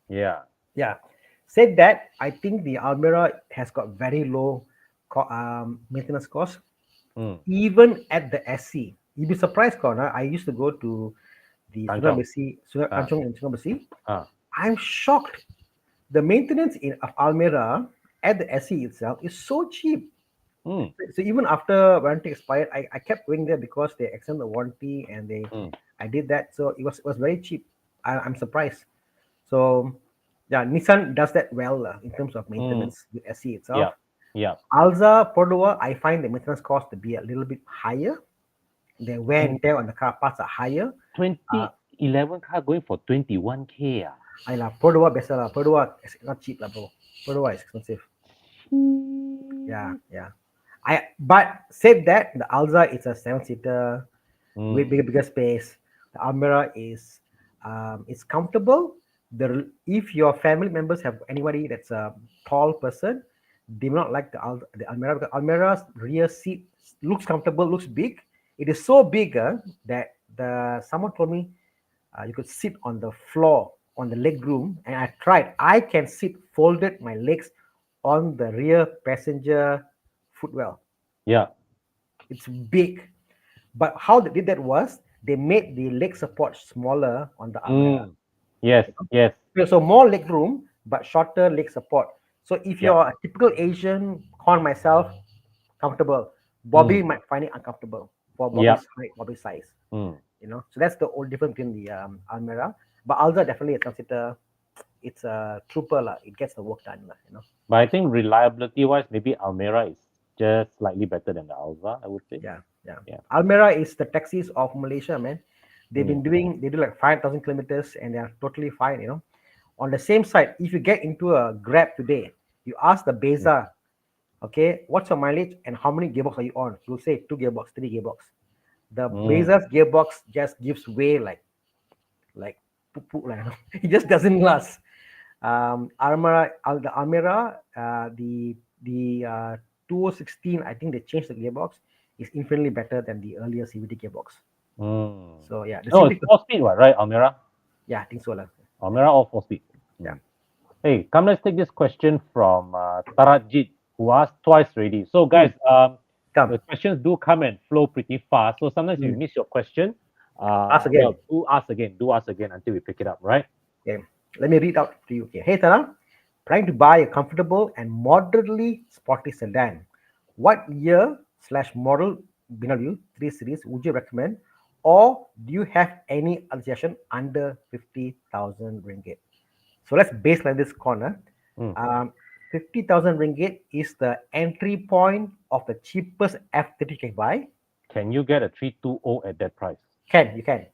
Yeah. Yeah. Said that, I think the Almera has got very low maintenance cost, Mm. even at the SC. You'd be surprised, Connor. I used to go to the Kanchong. Ah, Kanchong in Sunamasi. ah. I'm shocked. The maintenance of Almera at the SC itself is so cheap. Mm. So even after warranty expired, I kept going there because they extend the warranty and Mm. I did that. So it was very cheap. I'm surprised. So yeah, Nissan does that well in terms of Mm. maintenance with SC Yeah. itself. Yeah. Alza, Cordova, I find the maintenance cost to be a little bit higher. The wear And and tear on the car parts are higher. Uh, 2011 car going for 21K. Ah. I love Cordova better lah. Cordova is not cheap lah, bro. Cordova is expensive. Yeah, yeah. But said that the Alza is a seven-seater with Mm. bigger space. The Almera is it's comfortable. If your family members have anybody that's a tall person, they will not like the Almera because Almera's rear seat looks comfortable, looks big. It is so big that the someone told me you could sit on the floor on the leg room, and I tried. I can sit folded my legs on the rear passenger footwell. Yeah. It's big. But how they did that was they made the leg support smaller on the Almera. Mm. Yes. Yes. So more leg room, but shorter leg support. So if Yeah. you're a typical Asian, con myself, comfortable. Bobby Mm. might find it uncomfortable for Yeah. Bobby's height, Bobby's size. Mm. So that's the old difference between the Almera. But Alza definitely is considered it's a trooper lah. It gets the work done lah. But I think reliability wise, maybe Almera is just slightly better than the Alza, I would say. Yeah, yeah. Yeah. Almera is the taxis of Malaysia, man. Mm. They do like 5,000 kilometers and they are totally fine. On the same side, if you get into a Grab today, you ask the Mm. Beza, okay, what's your mileage and how many gearbox are you on? You'll say 2 gearbox, 3 gearbox. The Mm. Beza's gearbox just gives way like poo like, it just doesn't last. The Almera, the 2016, I think they changed the gearbox. Is infinitely better than the earlier CVT gearbox. Mm. So yeah, the No, it's CVT, 4 speed, what, right? Almera? yeah, I think so lah. Almera or 4 speed? Yeah, Mm. Hey, come, let's take this question from Tarajit, who asked twice already. So, guys, come, the questions do come and flow pretty fast. So sometimes if you miss your question, ask again. well, do ask again until we pick it up, right? Okay, let me read out to you. Okay, hey Tara, trying to buy a comfortable and moderately sporty sedan. What year/model BMW 3 Series would you recommend, or do you have any suggestion under 50,000 ringgit? So let's baseline this corner. Mm. 50,000 ringgit is the entry point of the cheapest F30 you can buy. Can you get a 320 at that price? You can.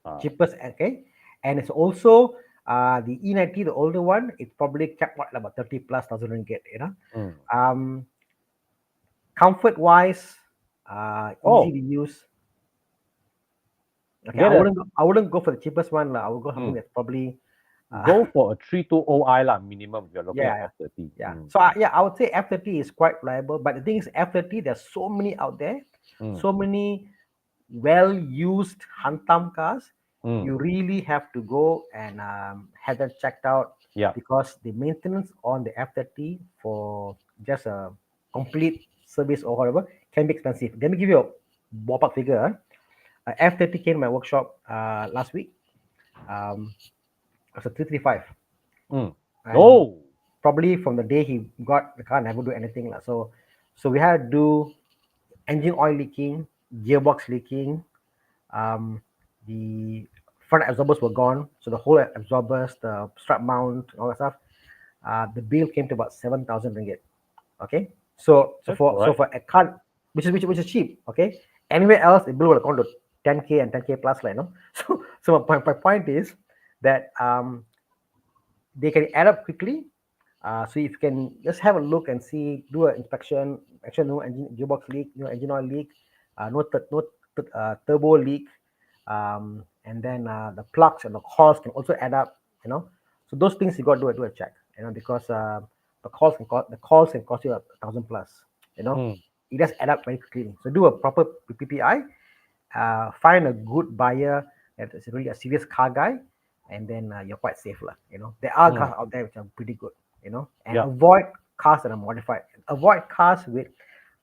Uh, Cheapest, okay. And it's also the E90, the older one, it's probably capped at about 30 plus thousand ringgit. mm. Um, Comfort wise, easy Oh, to use. Okay, get a I wouldn't go for the cheapest one. I would go something mm, that's probably go for a 320i lah minimum if you're looking yeah, at yeah, F30. yeah. Mm, So yeah, I would say F30 is quite reliable. But the thing is, F30 there's so many out there, mm, so many well used Hantam cars. mm. You really have to go and have that checked out Yeah. because the maintenance on the F30 for just a complete service or whatever can be expensive. Let me give you a ballpark figure. F30 came to my workshop last week. Um, it was a 335, Mm. and Oh, probably from the day he got the car, never do anything lah. So we had to do engine oil leaking, gearbox leaking. Um, the front absorbers were gone, so the whole absorbers, the strap mount, all that stuff. The bill came to about 7,000 ringgit. Okay, so that's for all so right. for a car, which is cheap. Okay, anywhere else the bill would have gone to 10K and 10K plus, like, you know. So my point is that they can add up quickly. So if you can just have a look and see, do an inspection, actually no engine gearbox leak, no engine oil leak, no turbo leak, and then the plugs and the coils can also add up. You know, so those things you got to do a check. You know, because the calls can cost you 1,000 plus. You know, Mm, it does add up very quickly. So do a proper PPI, find a good buyer that is really a serious car guy, and then you're quite safe lah. You know, there are mm. cars out there which are pretty good. You know, and Yeah. avoid cars that are modified. Avoid cars with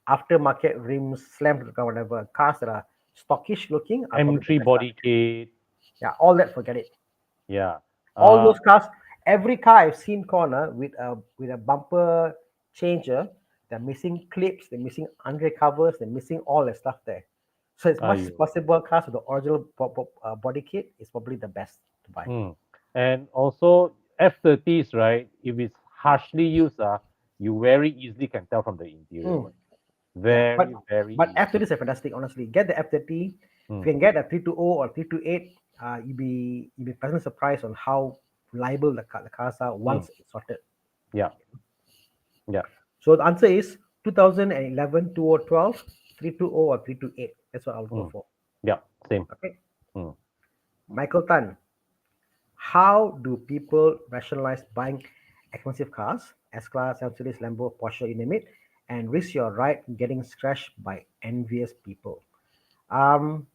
aftermarket rims, slammed or whatever. Cars that are stockish looking are probably the M3 best cars. body kit. Yeah, all that, forget it. Yeah. All Uh, those cars, every car I've seen corner with a bumper changer, they're missing clips, they're missing under covers, they're missing all the stuff there. So as much as Ayo. possible, cars with the original body kit is probably the best to buy. Mm. And also F30s, right? If it's harshly used, you very easily can tell from the interior Mm, one. yeah, but Very, very but easily. F30s are fantastic. Honestly, get the F30. If Mm. you can get a 320 or 328, you'll be pleasantly surprised on how reliable the cars are Mm. once it's sorted. Yeah. Yeah. So the answer is 2011, 2012, 320 or 328. That's what I'll go Mm. for. Yeah. Same. Okay. Mm. Michael Tan, how do people rationalize buying expensive cars, S-Class, Series, Lambo, Porsche, you name it, and risk your ride getting scratched by envious people? Um,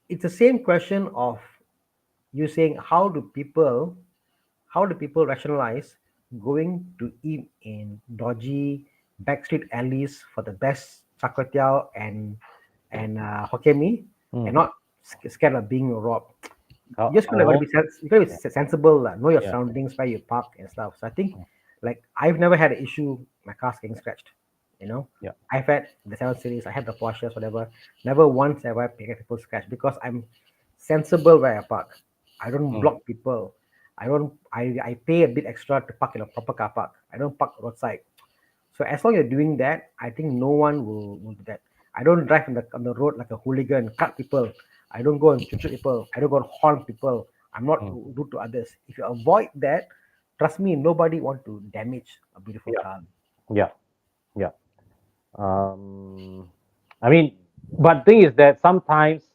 it's the same question of you saying how do people rationalize going to eat in dodgy backstreet alleys for the best char kway teow and Hokkien mee, and Mm. not scared of being robbed? How, You just gotta oh, be you gotta be yeah. sensible, know your Yeah. surroundings, where you park and stuff. So I think, like, I've never had an issue my car's getting scratched. You know, Yeah. I've had the 7 Series, I had the Porsches, whatever. Never once have I get people scratch because I'm sensible where I park. I don't Mm. block people. I pay a bit extra to park in a proper car park. I don't park roadside. So as long as you're doing that, I think no one will do that. I don't drive on the road like a hooligan, cut people. I don't go and shoot people. I don't go and horn people. I'm not Mm. rude to others. If you avoid that, trust me, nobody want to damage a beautiful Yeah. car. Yeah. Yeah. Um, I mean, but thing is that sometimes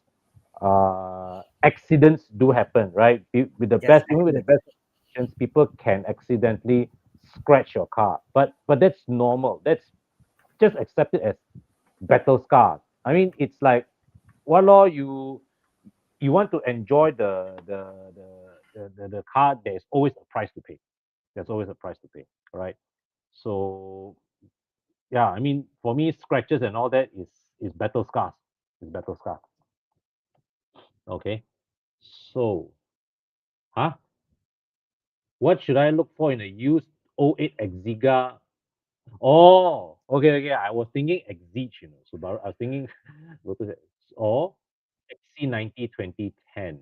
accidents do happen, right? With the Yes, best, even with the accident. best intentions, people can accidentally scratch your car. But that's normal. That's just accept it as battle scars. I mean, it's like, well, you want to enjoy the car. There's always a price to pay. There's always a price to pay, right? So yeah, I mean, for me, scratches and all that is battle scars. Is battle scars. Okay. So, huh? What should I look for in a used '08 Exiga? Oh, okay, okay. I was thinking Exige, Subaru. I was thinking, what is it? Or XC90 2010.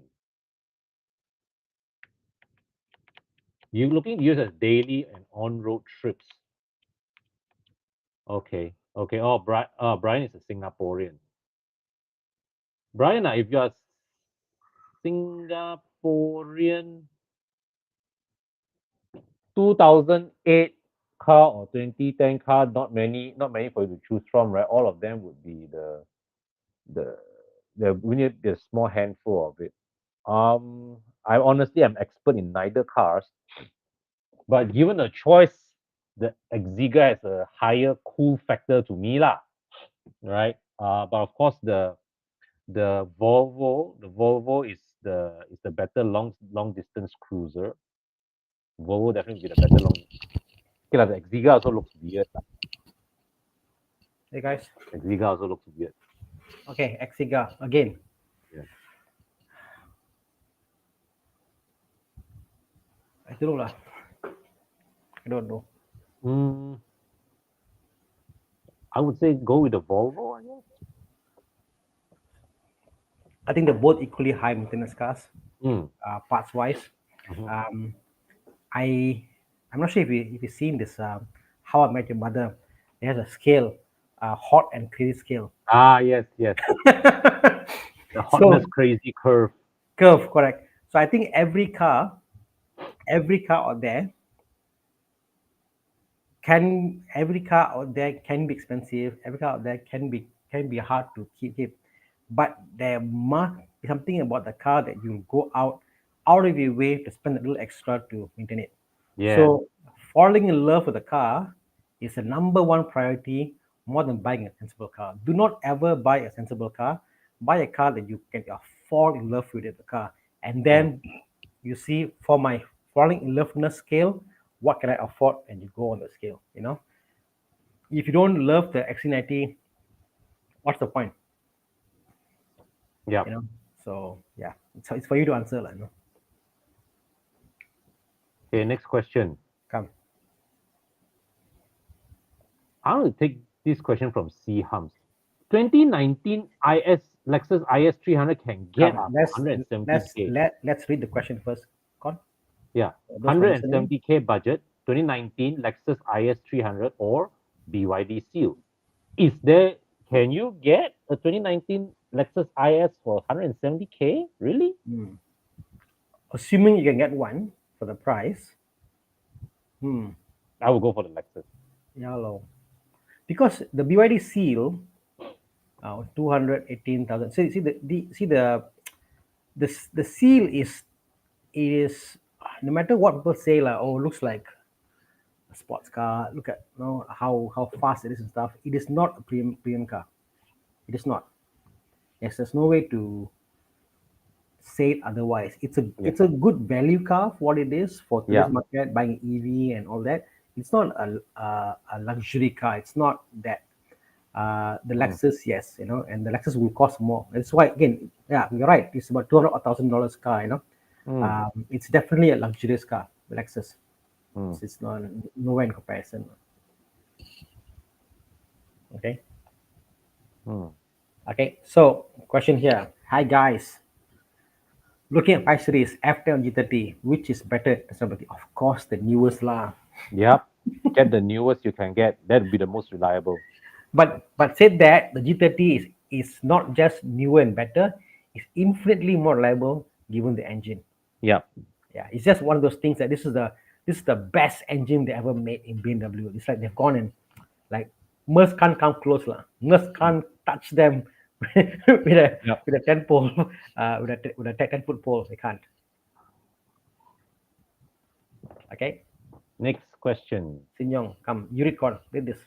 You looking to use as daily and on-road trips. Okay, okay. Oh, Brian is a Singaporean. Brian, if you're Singaporean, 2008. car or 2010 car, not many for you to choose from, right? All of them would be the we need a small handful of it. I'm expert in neither cars, but given a choice, the Exiga has a higher cool factor to me, lah, right? But of course the Volvo is the better long distance cruiser. Volvo definitely be the better long. Okay, lah, the Exiga also looks weird, lah. Hey guys. Exiga also looks weird. Okay, Exiga again. Yeah. I don't know lah. I don't know. I would say go with the Volvo, I guess. I think they're both equally high maintenance cars, Mm. parts wise. Mhm. I'm not sure if you've seen this. How I Met Your Mother. It has a scale, hot and crazy scale. Yes. The So hotness crazy curve. curve, correct. So I think every car out there can be expensive. Every car out there can be hard to keep. But there must be something about the car that you'll go out of your way to spend a little extra to maintain it. Yeah. So falling in love with a car is the number one priority more than buying a sensible car. Do not ever buy a sensible car. Buy a car that you can fall in love with the car. And then you see for my falling in loveness scale, what can I afford? And you go on the scale, If you don't love the XC90, what's the point? Yeah. So yeah, it's for you to answer, like, Okay, next question. Come. I want to take this question from C Hums. 2019 Lexus IS 300 can get Come. up to 170K. Let's read the question first. Con. Yeah, Those who are listening. 170K budget, 2019 Lexus IS 300 or BYD Seal. Can you get a 2019 Lexus IS for 170K? Really? Assuming you can get one for the price. I would go for the Lexus. Yeah, low. Because the BYD Seal, 218,000. The Seal is no matter what people say, like, oh, looks like a sports car. Look at how fast it is and stuff. It is not a premium car. It is not. Yes, there's no way to say it otherwise. It's a good value car for what it is for today's market, buying EV and all that. It's not a luxury car. It's not that. The Lexus, yes, and the Lexus will cost more. That's why, again, yeah, you're right. It's about $200,000 car, It's definitely a luxurious car, the Lexus. It's not nowhere in comparison. Okay. Okay. So, question here. Hi guys. Looking at 5 Series, F10 G30, which is better? Of course, the newest lah. Yep. Get the newest you can get. That would be the most reliable. But said that the G30 is not just newer and better, it's infinitely more reliable given the engine. Yep. Yeah, it's just one of those things that this is the best engine they ever made in BMW. It's like they've gone and like Merc can't come close lah. Merc can't touch them with a 10 pole with a 10-foot pole. They can't. Okay. Next question. Sin Yong, come. You read this.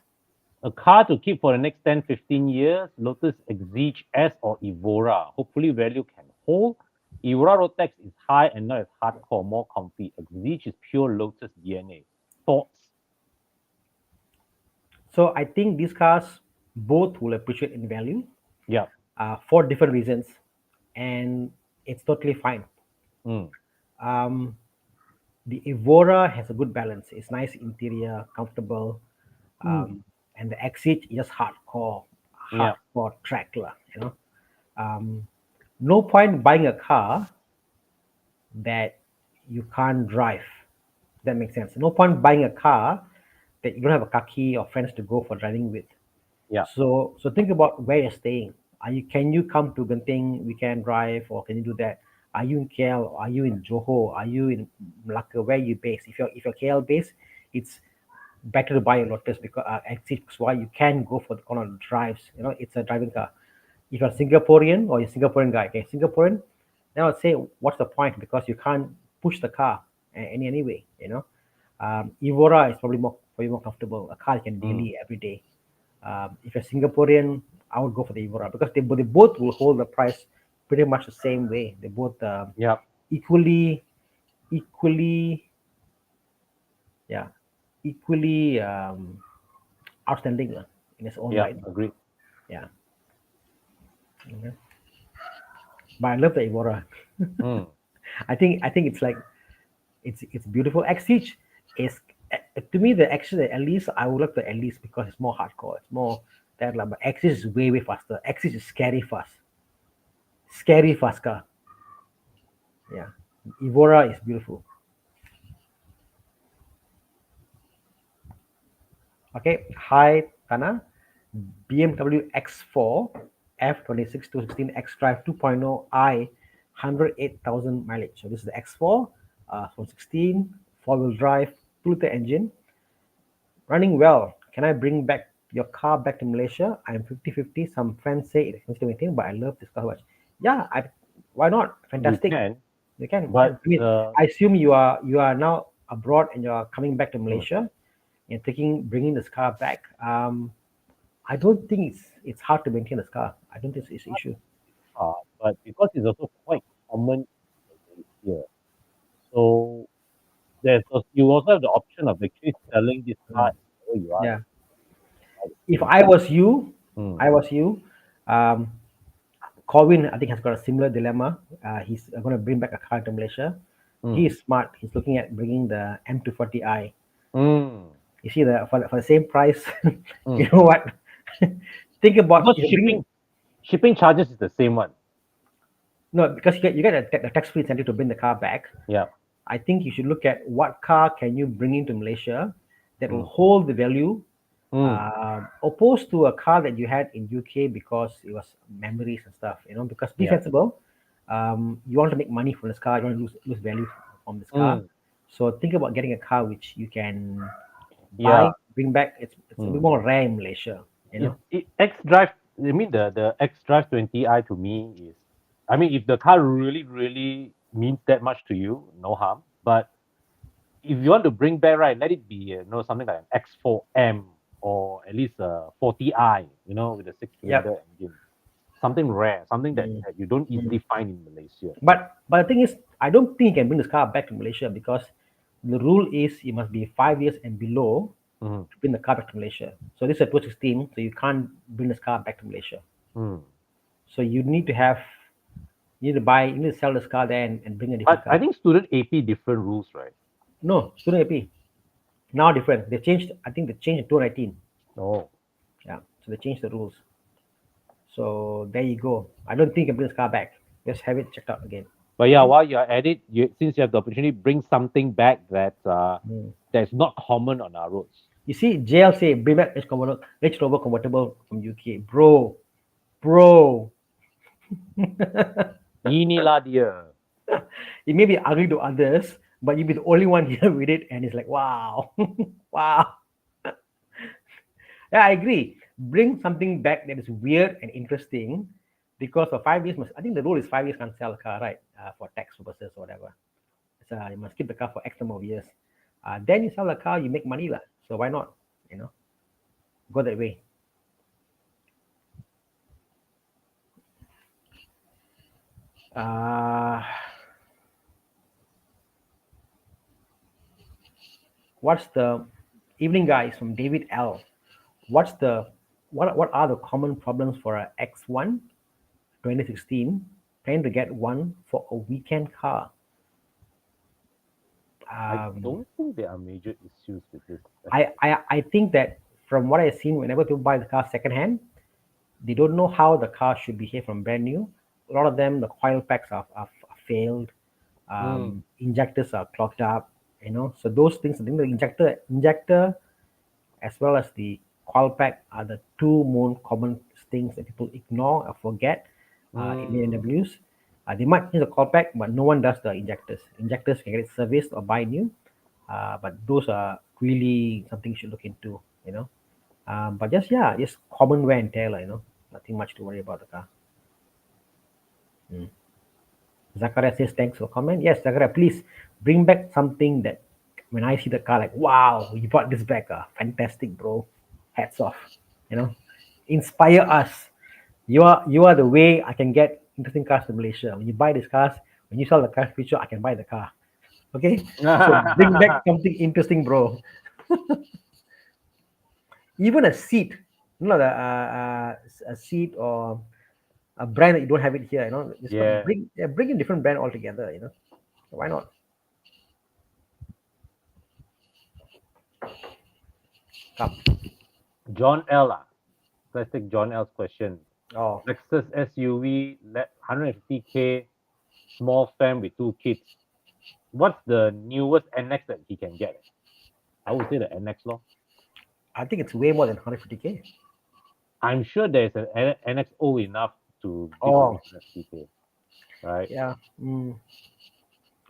A car to keep for the next 10, 15 years, Lotus Exige S or Evora. Hopefully value can hold. Evora road tax is high and not as hardcore, more comfy. Exige is pure Lotus DNA. Thoughts? So I think these cars both will appreciate in value. Yeah. For different reasons, and it's totally fine. The Evora has a good balance. It's nice interior, comfortable, and the Exige is just hardcore track lah. No point buying a car that you can't drive. That makes sense. No point buying a car that you don't have a kaki or friends to go for driving with. Yeah. So think about where you're staying. Can you come to Genting weekend drive, or can you do that? Are you in KL? Are you in Johor? Are you in Malacca? Where are you based? If you're KL based, it's better to buy a Lotus because X6, why you can go for the kind of drives. You know, it's a driving car. If you're Singaporean or you're Singaporean guy, okay, Singaporean, then I would say, what's the point? Because you can't push the car anyway. You know, Evora is probably more comfortable. A car you can Mm. daily every day. If you're Singaporean, I would go for the Evora because they both will hold the price pretty much the same way. They both Yep. equally equally yeah equally outstanding in its own Yep. right. Agreed. Yeah. Okay. But I love the Evora. Mm. I think it's like it's beautiful. Exige is to me the Exige at least I would like the at least because it's more hardcore. It's more that like, but Exige is way faster. Exige is scary fast car. Yeah, Evora is beautiful. Okay, hi Tana. BMW X4 F26 216 X Drive 2.0 I 108,000 mileage. So this is the X4 from 16 four-wheel drive 2-liter engine running well. Can I bring back your car back to Malaysia? I'm 50-50. Some friends say it's expensive anything, but I love this car so much. Yeah, why not? You Fantastic. can, You can. You can. but I mean, I assume you are now abroad and you are coming back to mm, Malaysia and bringing this car back. I don't think it's hard to maintain this car. I don't think it's an issue. but because it's also quite common here, so you also have the option of actually selling this car Mm. where you are. Yeah. Right? If I was you, Mm. I was you. Um, Corwin, I think, has got a similar dilemma. He's going to bring back a car to Malaysia. He Mm. is smart. He's looking at bringing the M240i. Mm. You see, for the same price, you Mm. know what? Think about Because if you're bringing shipping charges is the same one. no, because you get a tax-free incentive to bring the car back. Yeah. I think you should look at what car can you bring into Malaysia that will Mm. hold the value, Mm. opposed to a car that you had in UK because it was memories and stuff. You know, because be Yeah. sensible. You want to make money from this car. You want to lose value from this car. Mm. So think about getting a car which you can Yeah. buy, bring back. It's a bit Mm. more rare in Malaysia. You If know. X Drive, I mean the X Drive 20i to me is, I mean, if the car really means that much to you, no harm. But if you want to bring back, right, let it be, something like an X4M or at least a 40i, with a Yep. six-cylinder engine. Something rare, something that, Mm, that you don't mm. easily find in Malaysia. But the thing is, I don't think you can bring this car back to Malaysia because the rule is it must be 5 years and below Mm. to bring the car back to Malaysia. So this is a 2016, so you can't bring this car back to Malaysia. Mm. So you need to sell this car there and bring a different But I car. think student AP different rules, right? No, student AP now different. They changed. I think they changed in 2019. Oh. Yeah, so they changed the rules. So there you go. I don't think you can bring this car back. Just have it checked out again. But yeah, while you're at it, since you have the opportunity, bring something back Mm. that's not common on our roads. You see, JL say bring back Range Rover convertible from UK, bro. Inilah dia. It may be ugly to others, but you'll be the only one here with it, and it's like, wow, wow. Yeah, I agree. Bring something back that is weird and interesting, because for 5 years, I think the rule is 5 years can't sell a car, right? For tax purposes or whatever. So you must keep the car for X number of years. Then you sell the car, you make money, lah. So why not? You know, go that way. Uh, what's the evening, guys? From David L. What's the what are the common problems for a X1 2016 trying to get one for a weekend car? I Um, don't think there are major issues with this. I think that from what I've seen, whenever people buy the car secondhand, they don't know how the car should behave from brand new. A lot of them, the coil packs are failed, Mm. injectors are clogged up, So those things, I think the injector as well as the coil pack are the two more common things that people ignore or forget in Mm. BMWs. They might change the coil pack, but no one does the injectors. Injectors can get it serviced or buy new, but those are really something you should look into. But just common wear and tear, nothing much to worry about the car. Zakaria says thanks for comment. Yes, Zakaria, please bring back something that when I see the car, like, wow, you brought this back, fantastic, bro. Hats off. You know, inspire us. You are the way I can get interesting cars to Malaysia. When you buy these cars, when you sell the car in future, I can buy the car. Okay, so bring back something interesting, bro. Even a seat, a seat or a brand that you don't have it here. Just Yeah. bring in different brand altogether. Why not? Come. John L. Let's take John L's question. Oh, Lexus SUV, 150K, small fam with 2 kids. What's the newest NX that he can get? I would say the NX law. I think it's way more than 150K. I'm sure there's an NX old enough to beat Oh, 150K, right? yeah.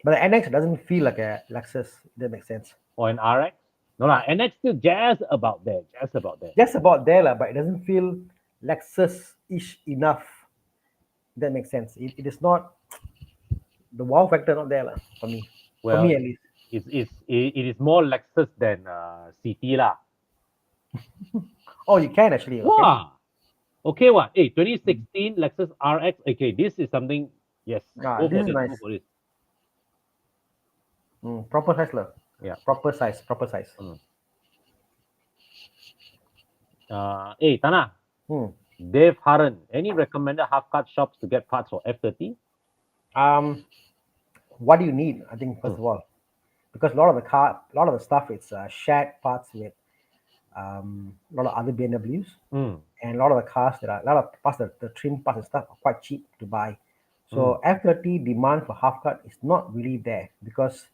But the NX doesn't feel like a Lexus. That makes sense. Or an RX? No, lah. NX still just about there. Just about there. Just about there, lah, but it doesn't feel Lexus-ish enough. That makes sense. It is not the wow factor not there, lah, for me. For Well, me at least. it is more Lexus than CT lah. Oh, you can actually. Okay. Wow. Okay, what? Hey, 2016 Lexus RX. Okay, this is something. Yes, go This for is this. nice. Go for this. Proper size, lah. Yeah. Proper size. Proper size. Hey, Thana. Hmm. Dave Haran. Any recommended half-cut shops to get parts for F30? What do you need? I think first of all, because a lot of the stuff, it's shared parts with a lot of other BMWs, and a lot of the cars a lot of parts, the trim parts and stuff are quite cheap to buy. So F30 demand for half cut is not really there because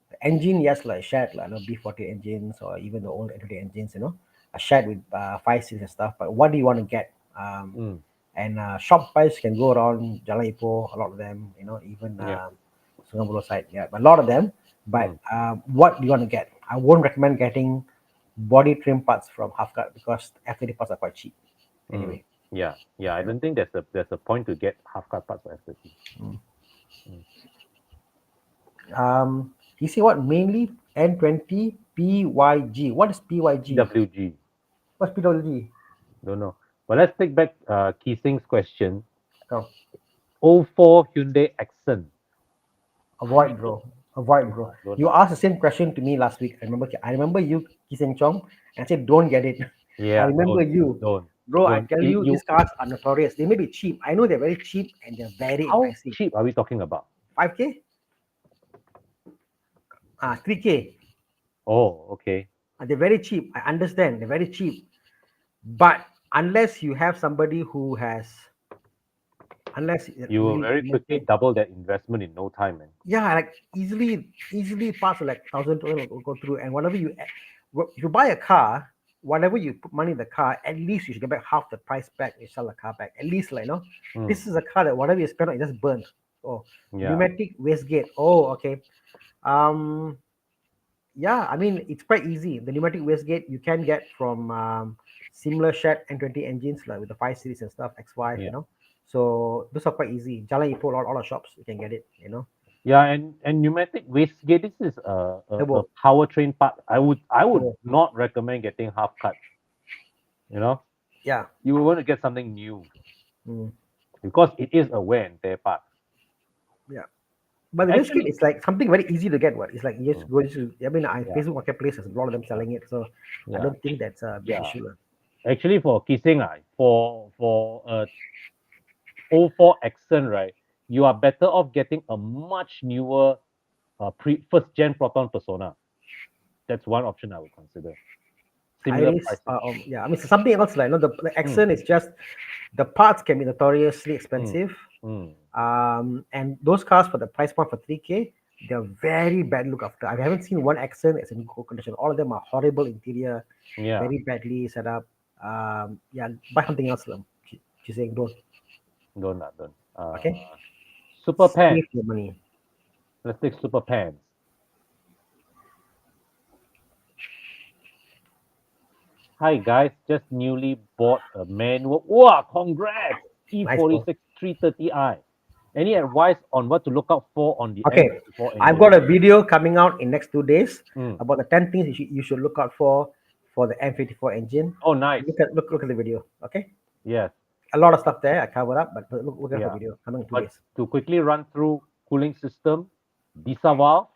the engine, yes, like shared, like B40 engines or even the old F30 engines, are shared with 5 series and stuff. But what do you want to get? And shop price can go around Jalan Ipoh, a lot of them, even Sungai Buloh side, but a lot of them. But what do you want to get? I won't recommend getting body trim parts from Half Cut because F30 parts are quite cheap. Anyway. Yeah. I don't think there's a point to get half-cut parts for F30. You see what? Mainly N20 PYG. What is PYG? WG. What's PWG? Don't know. But let's take back Keesing's question. Oh. 04 Hyundai Accent. Avoid, bro. You asked the same question to me last week. I remember you, Kiseng Chong, and I said, don't get it. Yeah. I remember you. Don't. Bro, I tell you, these cars are notorious. They may be cheap. I know they're very cheap and they're very How expensive. cheap are we talking about? 5K? 3K. Oh, okay. They're very cheap. I understand. They're very cheap. But unless you have somebody who has... You will very quickly double that investment in no time, man. Yeah, like easily parts of like 1,000 will go through. And if you buy a car, whatever you put money in the car, at least you should get back half the price back. You sell the car back. At least, this is a car that whatever you spend on, it just burns. Oh, pneumatic wastegate. Oh, okay. Yeah, I mean, it's quite easy. The pneumatic wastegate you can get from similar shared N20 engines like with the 5 Series and stuff, X5, So those are quite easy. Jalan Ipoh, all the shops you can get it, Yeah, and pneumatic wastegate. This is a powertrain part. I would not recommend getting half cut. Yeah. You want to get something new because it is a wear and tear part. Yeah. But the wastegate is like something very easy to get. It's like you just go to, Facebook Marketplace, there's a lot of them selling it. So I don't think that's a big issue. Actually, for Kissing, for 04 Accent, right, you are better off getting a much newer first gen Proton Persona. That's one option I would consider. Similar pricing. I mean, something else like the Accent is just the parts can be notoriously expensive. And those cars for the price point for 3K, they're very bad look after. I haven't seen one Accent that's in good condition. All of them are horrible interior, very badly set up. Buy something else. She's saying don't. Don't. Okay. Super Pants. Save your money. Let's take Super Pants. Hi guys, just newly bought a manual. Wow, congrats! Nice, bro. E46 330i. Any advice on what to look out for on the Okay, M54 I've engine? got a video coming out in next 2 days Mm. about the 10 things you should look out for the M54 engine. Oh, nice. Look at the video. Okay, Yes, a lot of stuff there I covered up, but look at the yeah. video coming in two But days. to quickly run through cooling system, diesel valve,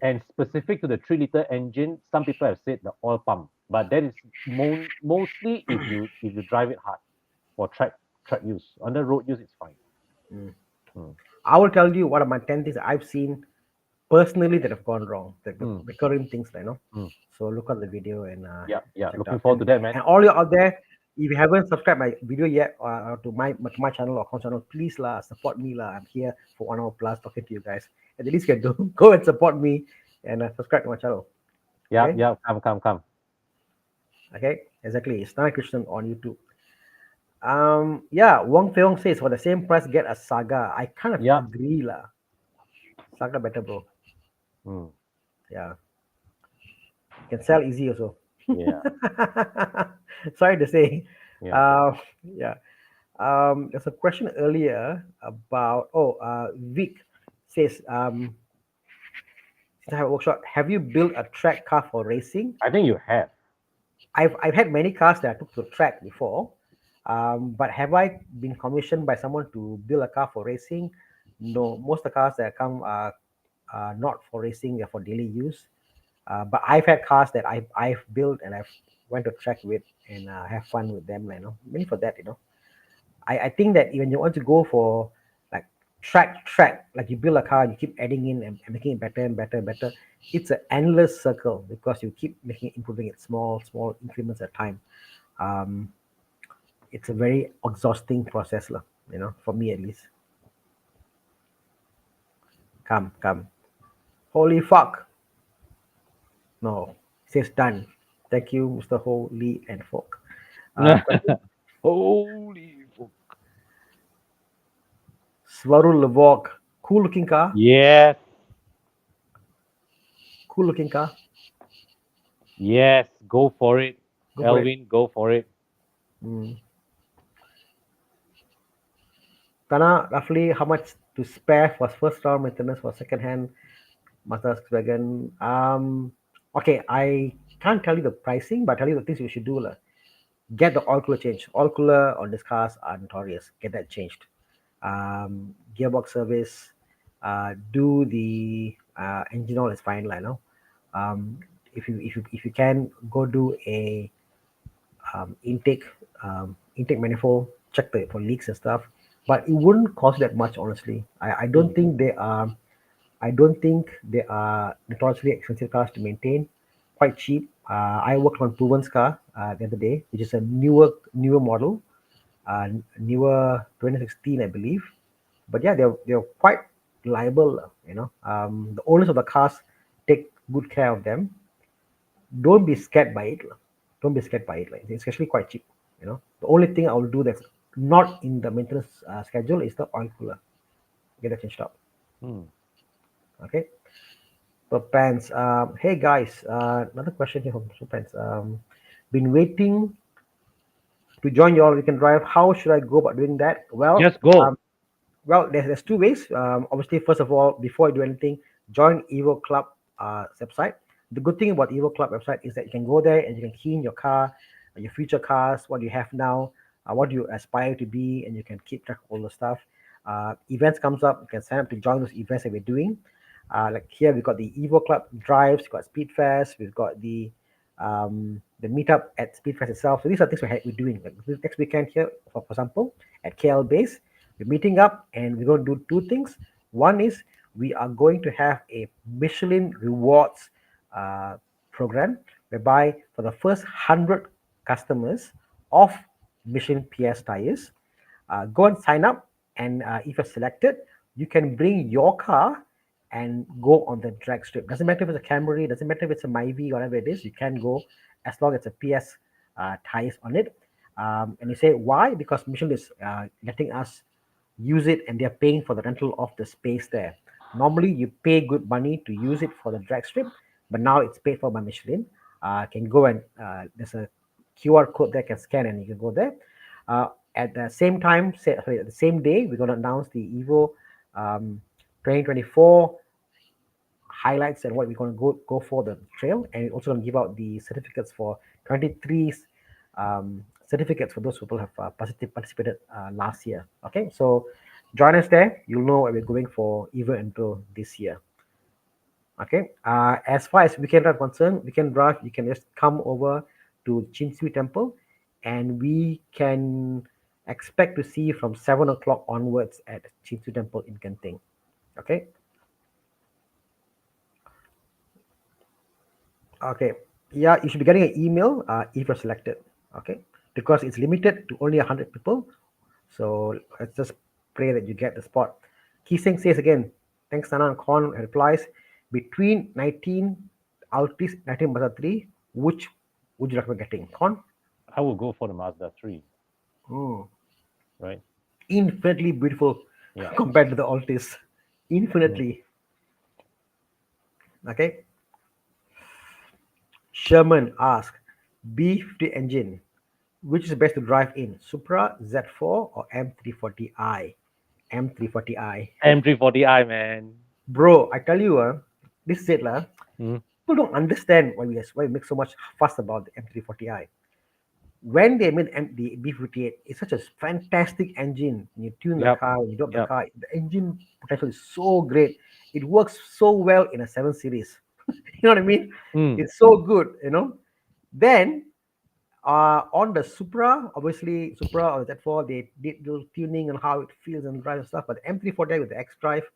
and specific to the 3-liter engine, some people have said the oil pump, but that is mostly if you drive it hard for track use. Under road use, it's fine. Mm. Mm. I will tell you what are my 10 things I've seen personally that have gone wrong, the Mm. recurring things, Mm. So look at the video and Yeah, yeah. check it Looking out. forward to that, man. And all you out there, if you haven't subscribed my video yet to my channel or channel, please lah support me lah. I'm here for 1 hour plus talking to you guys. At least you can do go and support me and subscribe to my channel. Yeah, Okay, yeah. Come. okay, exactly. It's not Christian on YouTube. Yeah, Wong Feong says for the same price get a Saga. I kind of Yeah. agree lah. Saga better, bro. Mm. Yeah, can sell easy also. Yeah, Sorry to say. yeah. Yeah. There's a question earlier about Vic says since I have a workshop, have you built a track car for racing? I think you have. I've had many cars that I took to the track before, but have I been commissioned by someone to build a car for racing? No, most of the cars that come are not for racing; they're for daily use. But I've had cars that I've built and I've went to track with and have fun with them. Mainly for that. I think that when you want to go for like track, like you build a car, you keep adding in and making it better and better and better. It's an endless circle because you keep improving it small increments at a time. Um, it's a very exhausting process, lah. For me at least. Come. Holy fuck! No, it says done. Thank you, Mr. Ho, Lee, and Folk. Question. Holy. Swaru Lavok. Cool looking car. Yes, Cool looking car. yes. Go for it, Go for it. Elvin. Go for it. Mm. Tana, roughly how much to spare for first round maintenance for second hand Mazda wagon? Okay, I can't tell you the pricing, but tell you the things you should do. Get the oil cooler changed. Oil cooler on these cars are notorious. Get that changed. Gearbox service. Do the engine oil is fine, like no. If you can go do a intake manifold, check for leaks and stuff. But it wouldn't cost that much, honestly. I don't Mm. think they are. I don't think they are notoriously expensive cars to maintain. Quite cheap. I worked on Tiguan's car the other day, which is a newer model, newer 2016, I believe. But yeah, they're quite reliable. The owners of the cars take good care of them. Don't be scared by it. Don't be scared by it. It's actually quite cheap. The only thing I will do that's not in the maintenance schedule is the oil cooler. Get that changed out. Mm. Okay. So pants. Hey guys, another question here from pants. Been waiting to join you all. We can drive. How should I go about doing that? Just go. There's two ways. Obviously, first of all, before you do anything, join Evo Club website. The good thing about Evo Club website is that you can go there and you can key in your car, your future cars, what you have now, what you aspire to be, and you can keep track of all the stuff. Events comes up, you can sign up to join those events that we're doing. Like here, we've got the Evo Club drives, we've got Speedfest, we've got the meetup at Speedfest itself. So these are things we're doing. Like next weekend here, for example, at KL base, we're meeting up and we're going to do two things. One is we are going to have a Michelin rewards program whereby for the first 100 customers of Michelin PS tires, go and sign up. And if you're selected, you can bring your car and go on the drag strip. Doesn't matter if it's a Camry, doesn't matter if it's a Myvi, whatever it is, you can go as long as it's a PS tires on it. And you say, why? Because Michelin is letting us use it and they're paying for the rental of the space there. Normally, you pay good money to use it for the drag strip, but now it's paid for by Michelin. Can go and there's a QR code there, can scan and you can go there. At the same time, at the same day, we're going to announce the Evo 2024 highlights and what we're going to go for the trail, and we're also going to give out the certificates for 23 certificates for those people who have participated last year. Okay, so join us there. You'll know what we're going for Evo Enduro this year. Okay, as far as weekend drive concerned, weekend drive, you can just come over to Chinsui Temple, and we can expect to see you from 7 o'clock onwards at Chinsui Temple in Genting. Okay. Okay. Yeah, you should be getting an email if you're selected. Okay, because it's limited to only 100 people. So let's just pray that you get the spot. Kiseng says again, thanks Sana and Kon replies, between 19 Altis, 19 Mazda 3, which would you recommend getting? Kon? I will go for the Mazda 3, Hmm. right? Infinitely beautiful Yeah. compared to the Altis. Mm. Infinitely. Okay. Sherman asks, B50 engine, which is best to drive in? Supra, Z4, or M340i? M340i. M340i, man. Bro, I tell you, this is it, Mm. people don't understand why we make so much fuss about the M340i. When they made the B58, it's such a fantastic engine. When you tune the Yep. car, when you drop the Yep. car, the engine potential is so great. It works so well in a 7 Series. You know what I mean? Mm. It's so good, Then on the Supra, obviously Supra or Z4, they did little tuning on how it feels and drive and stuff. But the M340 with the X Drive,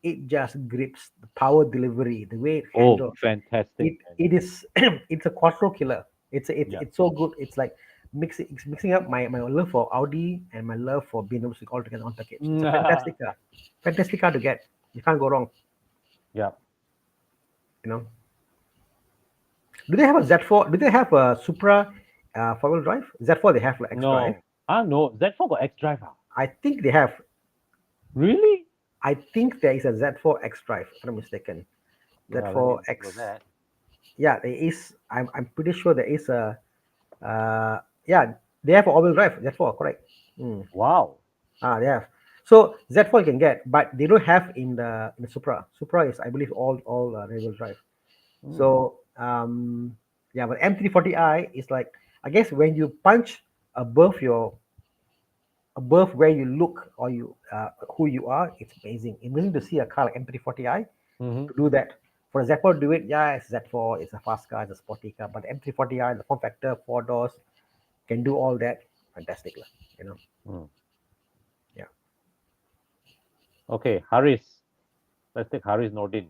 it just grips the power delivery, the way it Oh, handles. fantastic, man. It is it's a quattro killer. Yeah. It's so good. It's like mixing up my love for Audi and my love for BMW all together on package. It's a fantastic car to get. You can't go wrong. Yeah. You know. Do they have a Z4? Do they have a Supra 4-wheel drive? Z4 they have like X Drive. No. No. Z4 got X Drive. I think they have. Really? I think there is a Z4 X Drive. If I'm not mistaken. Let me Z4 Google X. that. Yeah, there is. I'm pretty sure there is a. Yeah, they have all-wheel drive. Z4, correct? Mm. Wow. They have. So Z4 you can get, but they don't have in the Supra. Supra is, I believe, all rear-wheel drive. Mm. So yeah, but M340i is like, I guess when you punch above above where you look or you who you are, it's amazing. Amazing to see a car like M340i Mm-hmm. to do that. For a Z4 to do it, yeah, it's Z4, it's a fast car, it's a sporty car, but the M340i, the form factor, 4 doors, can do all that. Fantastic, you know. Mm. Yeah. Okay, Haris. Let's take Haris Nordin.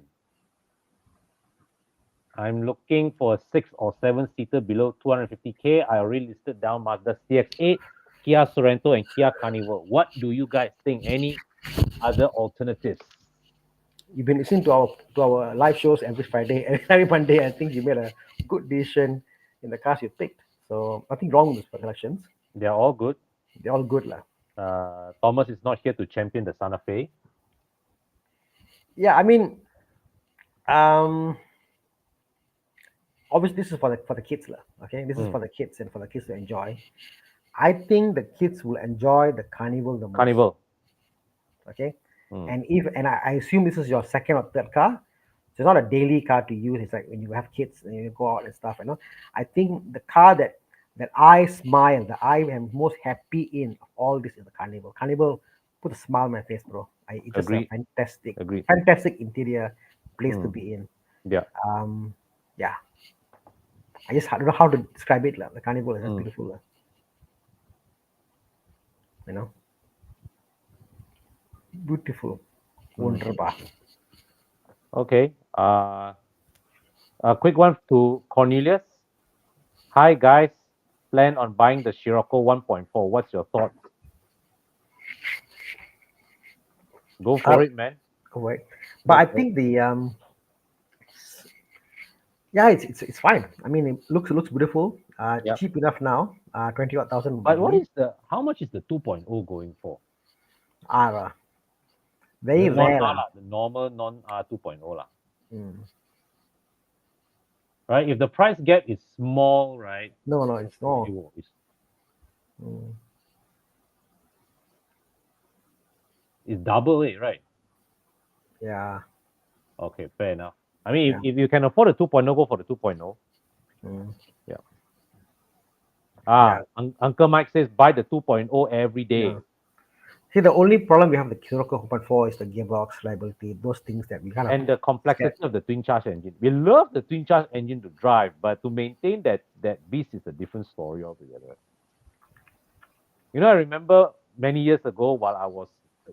I'm looking for a 6 or 7 seater below 250K. I already listed down Mazda CX-8, Kia Sorento, and Kia Carnival. What do you guys think? Any other alternatives? You've been listening to our live shows every Friday, every Monday. I think you made a good decision in the cars you picked. So nothing wrong with the selections. They're all good. They're all good, lah. Thomas is not here to champion the Santa Fe. Yeah, I mean, um, obviously this is for the kids, lah. Okay, this is Mm. for the kids and for the kids to enjoy. I think the kids will enjoy the carnival the most. Carnival. Okay, Mm. and I assume this is your second or third car. So it's not a daily car to use. It's like when you have kids and you go out and stuff. I think the car that I smile, that I am most happy in of all this is the Carnival. Carnival put a smile on my face, bro. It's just a Agreed. Agreed. fantastic interior place to Mm. be in. Yeah. Yeah, I just don't know how to describe it. The Carnival is just Mm. beautiful. You know, beautiful, Mm. wunderbar. Okay. A quick one to Cornelius. Hi guys, plan on buying the Scirocco 1.4. What's your thoughts? Go Uh, for it, man. Right. But Go I for it. think yeah, it's fine. I mean, it looks beautiful. Yeah. Cheap enough now. 20 odd thousand, I But believe. how much is the 2.0 going for? Are The very rare normal lah. lah, the normal non R 2.0 lah. Mm. right? If the price gap is small, right, No, no, it's no. it's Mm, it's double it, right? yeah, Okay, fair enough. I mean, yeah. if you can afford a 2.0, go for the 2.0. Mm, Yeah. yeah, Uncle Mike says buy the 2.0 every yeah. day. See, the only problem we have with the Kuroko 4.4 is the gearbox reliability, those things that we kind of And the scared. complexity of the twin charge engine. We love the twin charge engine to drive, but to maintain that beast is a different story altogether. I remember many years ago while I was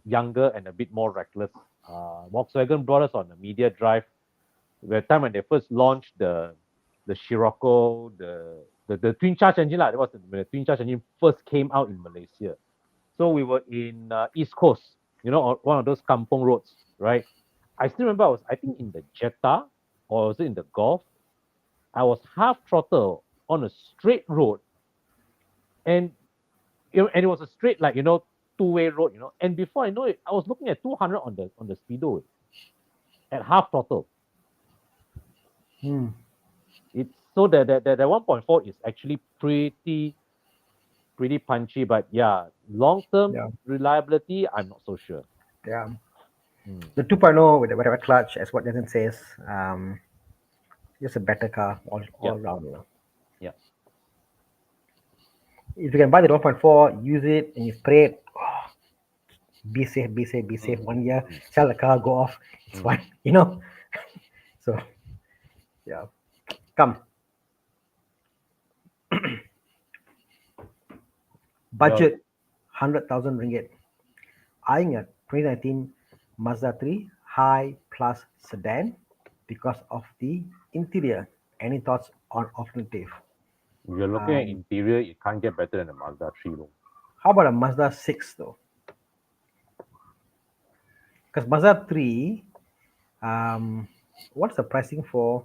younger and a bit more reckless, Volkswagen brought us on a media drive. The time when they first launched the Scirocco, the twin charge engine, that was when the twin charge engine first came out in Malaysia. So we were in East Coast, on one of those kampong roads, right? I still remember I think in the Jetta or was it in the Golf? I was half throttle on a straight road, and and it was a straight like two-way road, and before I know it, I was looking at 200 on the speedo at half throttle. Hmm. It's so that 1.4 is actually pretty punchy, but yeah, long-term Yeah, reliability, I'm not so sure. yeah. Hmm. The 2.0 with the whatever clutch, as what Nathan says, just a better car all Yep. around. You know, Yep. if you can buy the 1.4, use it, and you spray it. Be safe, be safe, be safe. Mm, 1 year, mm, sell the car, go off. It's mm. fine. You know. So yeah, come Well, budget 100,000 ringgit. Eyeing a 2019 Mazda 3 high plus sedan because of the interior. Any thoughts on alternative? if you're looking at Um, interior, it can't get better than a Mazda 3 though. how about a Mazda 6 though? Because Mazda 3, um, what's the pricing for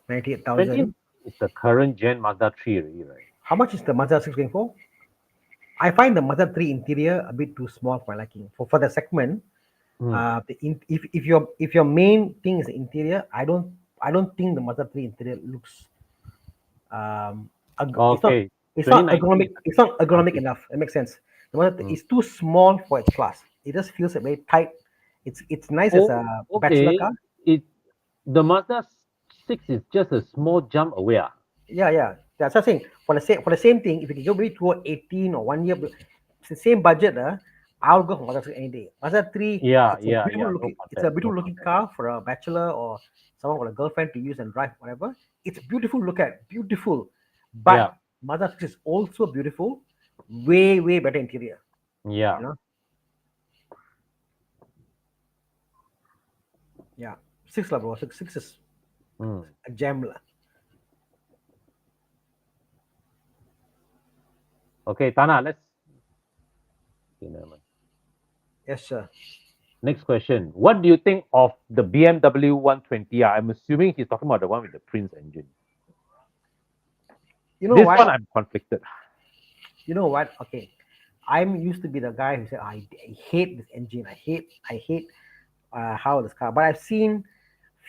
20 98,000? is the current gen Mazda 3 already, right? How much is the Mazda 6 going for? I find the Mazda 3 interior a bit too small for my liking. For the segment, Mm. if your main thing is the interior, I don't think the Mazda 3 interior looks it's not Okay, it's not 2019 ergonomic is it's not a ergonomic bit. enough. It makes sense. The Mazda 3 Mm. is too small for its class. It just feels very tight. It's nice as Oh, a bachelor okay. car. It the Mazda 6 is just a small jump away. Yeah, yeah. That's what I'm saying. For the same thing, if you can go maybe to 18 or 1 year, it's the same budget. I'll go for Mazda 3 any day. Mazda 3, Yeah, it's a yeah, beautiful yeah. No looking, it's a contest, no beautiful looking contest. car for a bachelor or someone with a girlfriend to use and drive, whatever. It's beautiful look at, beautiful. But Yeah, Mazda 6 is also beautiful, way, way better interior. yeah. You know? Yeah. Six lah, bro. Six is Mm. a gem lah. Okay, Tana, let's. Okay, never mind. Yes, sir. Next question. What do you think of the BMW 120i? I'm assuming he's talking about the one with the Prince engine. You know This what? one I'm conflicted. You know what? Okay. I'm used to be the guy who said, I hate this engine. I hate how this car. But I've seen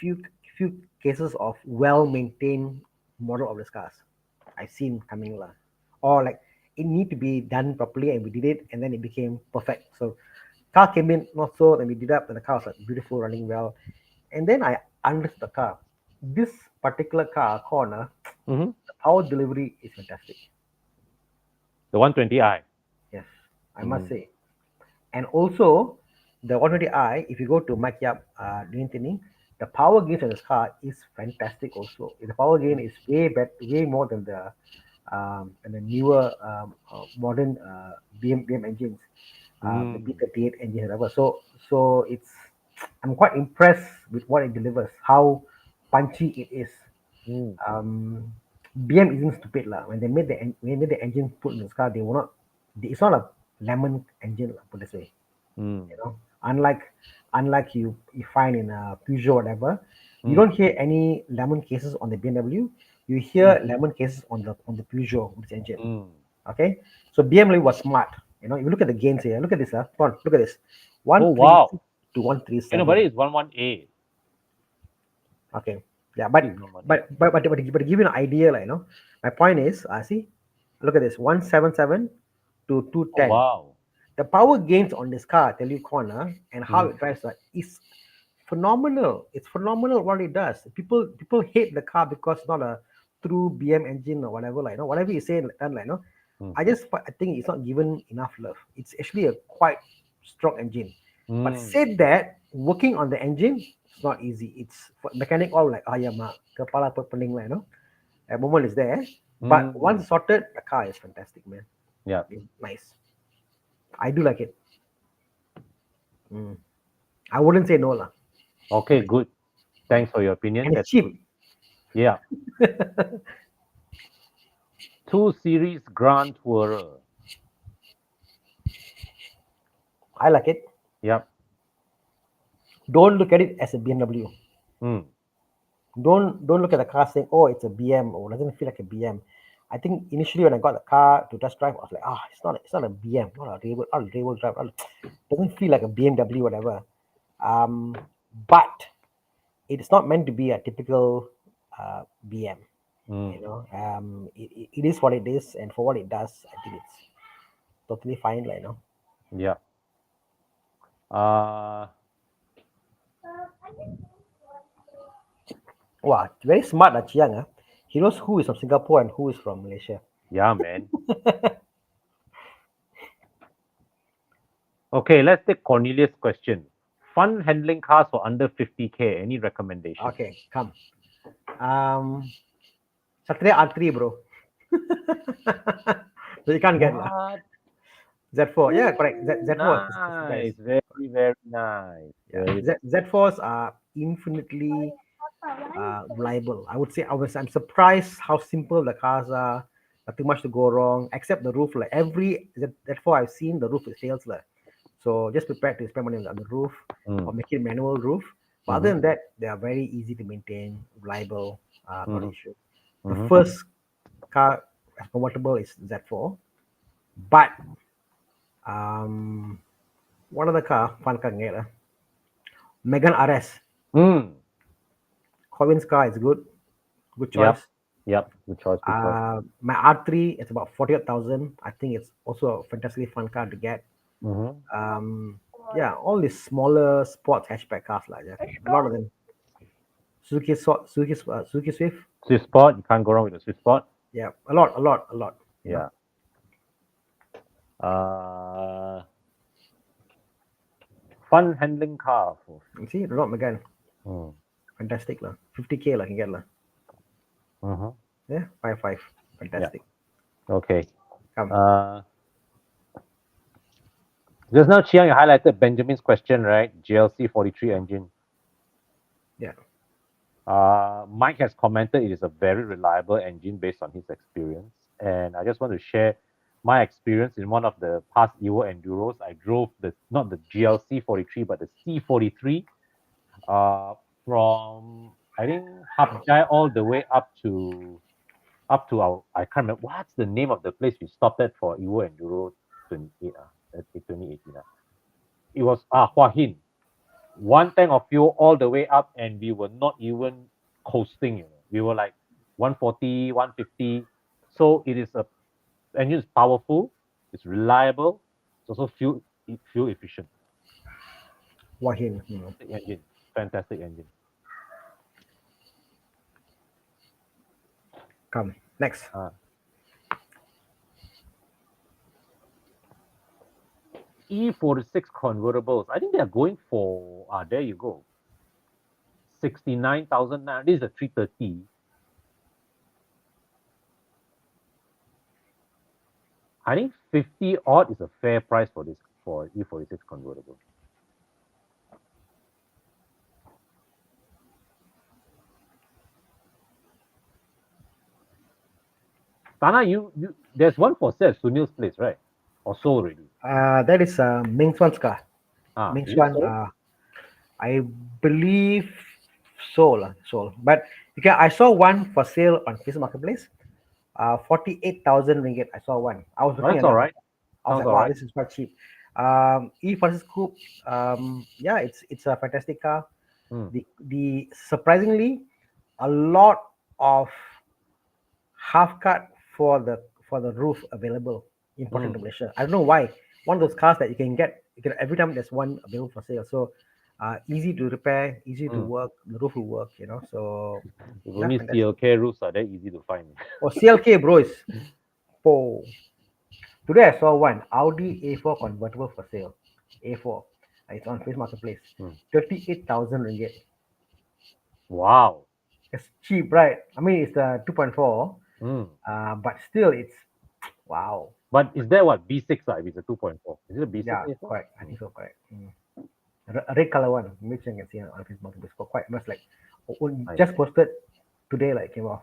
few few cases of well maintained model of these cars. I've seen coming lah, or like it need to be done properly, and we did it, and then it became perfect. So car came in not so, then we did up, and the car was like beautiful, running well, and then I understood the car. This particular car, corner, Hmm. the power delivery is fantastic. The 120i. Yes, I must Mm. say. And also, the 120i, if you go to Mike Yap Tuning, the power gain in this car is fantastic also. The power gain is way better, way more than the newer modern BM engines, the Mm. B38 engine, whatever. So I'm quite impressed with what it delivers, how punchy it is. Mm. um, BM isn't stupid lah. When they made the engine put in this car, they were not. It's not a lemon engine lah, put this way. Mm. You know, unlike you find in a Peugeot or whatever, you Mm. don't hear any lemon cases on the BMW. You Mm. hear lemon cases on the Peugeot with this engine. Mm. Okay, so BMW was smart. You know, you look at the gains here. Look at this. Come on, look at this. Oh, 136 wow. to But 137. it's 118. Okay. Yeah, It's not money. but to give you an idea, like, my point is, see, look at this, 177 to Oh 210. wow. The power gains on this car, I tell you, corner, and how Mm. it drives, is phenomenal. It's phenomenal what it does. People hate the car because it's not a true BM engine or whatever, like, whatever you say, done, like, Mm. I think it's not given enough love. It's actually a quite strong engine. But Mm. said that, working on the engine, it's not easy. It's for mechanic all like, ya mak, kepala pening, like, At moment is there. But Mm. once sorted, the car is fantastic, man. Yeah. It's nice. I do like it. Mm. I wouldn't say no lah. Okay, good. Thanks for your opinion. And it's That's good. cheap. Yeah. 2 Series Grand Tourer. I like it. Yep. Don't look at it as a BMW. Mm. Don't look at the car saying, oh, it's a BM, or doesn't feel like a BM. I think initially when I got the car to test drive, I was like, it's not a BM, not a real drive. Doesn't feel like a BMW, whatever. But it's not meant to be a typical BM. Mm. It is what it is, and for what it does, I think it's totally fine, like, Yeah. Uh, Wow, very smart, Chiang. He knows who is from Singapore and who is from Malaysia. yeah, man. Okay, let's take Cornelius' question. Fun handling cars for under 50K. Any recommendation? Okay, come. Saturday R3, bro. So you can't get lah. What? Z4, yeah, correct. Z4 is the best. Nice. Very, very nice. Yeah, Very, very Z4s are infinitely reliable. I'm surprised how simple the cars are. Nothing much to go wrong, except the roof. Like every Z4 I've seen, the roof is fails lah. So just prepare to spend money on the roof or Mm. make it manual roof. But other Mm-hmm. than that, they are very easy to maintain, reliable, not an Mm-hmm. issue. The Mm-hmm. first car as convertible is Z4, but um, one other car, fun car, Megan RS. Mm. Covin's car is good Yep. choice. Yep. Good choice. Good choice. My R3, it's about 48,000. I think it's also a fantastically fun car to get. Mm-hmm. Yeah, all these smaller sports hatchback cars like that. A lot of them. Suzuki Swift. Swiss Sport. You can't go wrong with a Swiss Sport. Yeah, a lot. Yeah. Uh, Fun handling car. You see, Renault Megane, Mm. fantastic lah. 50K lah can get lah. Mm-hmm. Yeah, 5.5, fantastic. Okay. Come. Just now, Chiang, you highlighted Benjamin's question, right? GLC 43 engine. Yeah. Mike has commented it is a very reliable engine based on his experience. And I just want to share my experience in one of the past Evo Enduros. I drove not the GLC 43, but the C43 from, I think, Hapjai all the way up to our, I can't remember, what's the name of the place we stopped at for Evo Enduro 28, 2018. It was Hua Hin. One tank of fuel all the way up, and we were not even coasting. We were like 140, 150. So engine is powerful, it's reliable, it's also fuel efficient. Wahin. Engine, fantastic engine. Come. Next. E46 convertibles. I think they are going for. There you go. 69,000. This is a 330. I think 50 odd is a fair price for E46 convertible. Thana, there's one for sale at Sunil's place, right? Or sold already? That is Ming Swan's car. Ming Is it Swan, sold? I believe sold. But I saw one for sale on Facebook Marketplace. 48,000 ringgit. I saw one. I was looking That's at all that. right. I was Sounds like, all wow, right. this is quite cheap. E46 Coupe, yeah, it's a fantastic car. Mm. The surprisingly a lot of half cut for the roof available imported to Mm. Malaysia. I don't know why. One of those cars that you can get, every time there's one available for sale. So easy to repair, easy to Mm. work. The roof will work, So If yeah, only fantastic. CLK roofs are that easy to find. Oh, CLK bro is oh. Today I saw one Audi A4 convertible for sale. A4. It's on Face Marketplace. Mm. 38,000 ringgit. Wow. It's cheap, right? I mean, it's the 2.4, Mm. but still, it's wow. But is that what B6 if it's a 2.4? Is it a B6 Yeah, A4? correct. I Mm. think so, correct. A red color one, which you can see on Face Marketplace for quite much like I just see. posted today, like came off.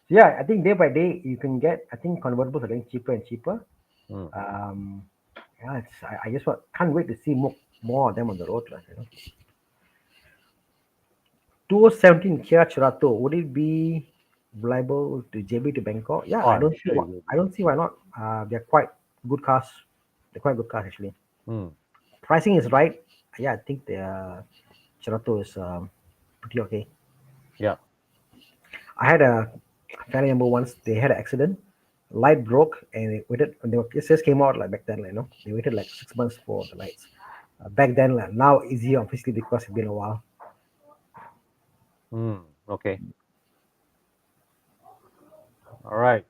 So yeah, I think day by day you can get. I think convertibles are getting cheaper and cheaper. Mm. Um, yeah, I just can't wait to see more of them on the road, like. 2017 Kia Cerato, would it be reliable to JB to Bangkok? Yeah, Oh, I'm sure it will I be. don't see why not. They're quite good cars. They're quite good cars actually. Mm. Pricing is right. Yeah, I think the Cerato is pretty okay. Yeah. I had a family member once. They had an accident. Light broke, and they waited. And it just came out like back then, they waited like 6 months for the lights. Back then, like, now easier obviously because it's been a while. Mm. Okay. All right.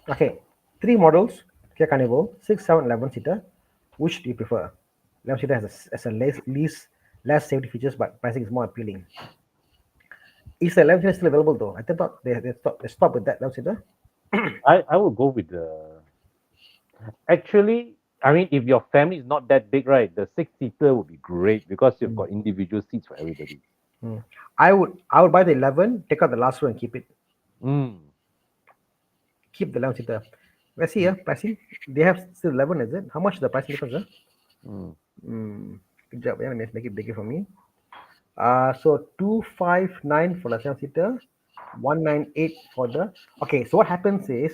Okay, three models, Kia Carnival, 6, 7, 11 seater. Which do you prefer? 11 seater has a less safety features, but pricing is more appealing. Is the 11 seater still available though? I thought they stopped with that 11 seater. I will go with the. Actually, I mean, if your family is not that big, right, the six-seater would be great because you've got individual seats for everybody. Mm. I would buy the 11, take out the last row and keep it. Mm. Keep the 11 seater. Let's see Mm. here, pricing. They have still 11, is it? How much is the pricing difference? Mm. Good job. Yeah, let's make it bigger for me. So 259 for the 7 seater, 198 for the. Okay, so what happens is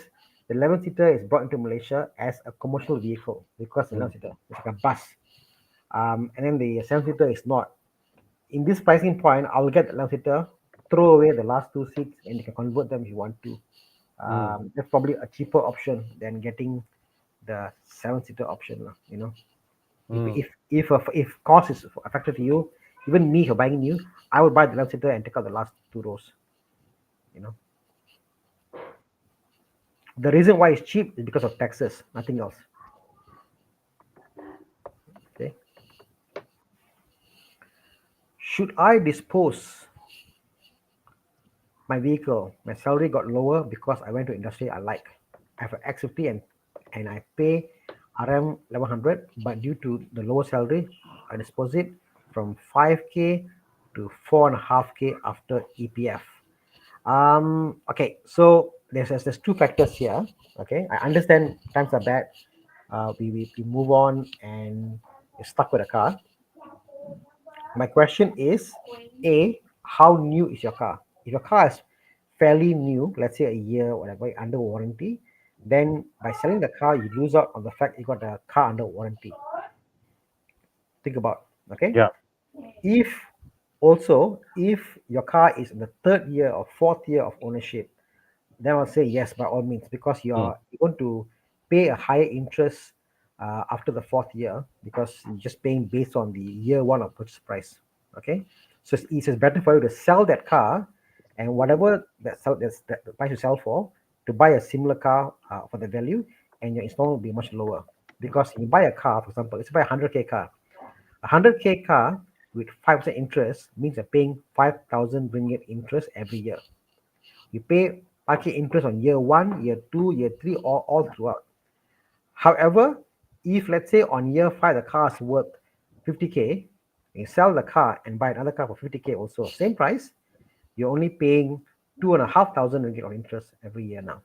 the 11 seater is brought into Malaysia as a commercial vehicle because the 11 Mm. seater is like a bus. And then the 7 seater is not. In this pricing point, I'll get the 11 seater, throw away the last two seats, and you can convert them if you want to. Mm. That's probably a cheaper option than getting the 7 seater option, If Mm. if cost is a factor to you, even me for buying new, I would buy the 11 seater and take out the last two rows. You know, the reason why it's cheap is because of taxes, nothing else. Okay, should I dispose my vehicle? My salary got lower because I went to industry I like. I have an X50 and I pay RM 1100, but due to the lower salary, I dispose it from 5K to 4.5K after EPF. Okay, so there's two factors here. Okay, I understand times are bad. We move on and you're stuck with a car. My question is, A, how new is your car? If your car is fairly new, let's say a year, whatever, under warranty, then by selling the car, you lose out on the fact you got the car under warranty. Think about, okay? Yeah. If if your car is in the third year or fourth year of ownership, then I'll say yes by all means because Mm. you're going to pay a higher interest after the fourth year because you're just paying based on the year one of purchase price. Okay, so it's better for you to sell that car and whatever that the price you sell for to buy a similar car for the value and your installment will be much lower because you buy a car, for example, let's buy a 100K car. A 100K car with 5% interest means you're paying 5,000 ringgit interest every year. You pay parking interest on year one, year two, year three, all throughout. However, if let's say on year five the car is worth 50K, you sell the car and buy another car for 50K also, same price, you're only paying 2,500 ringgit of interest every year now.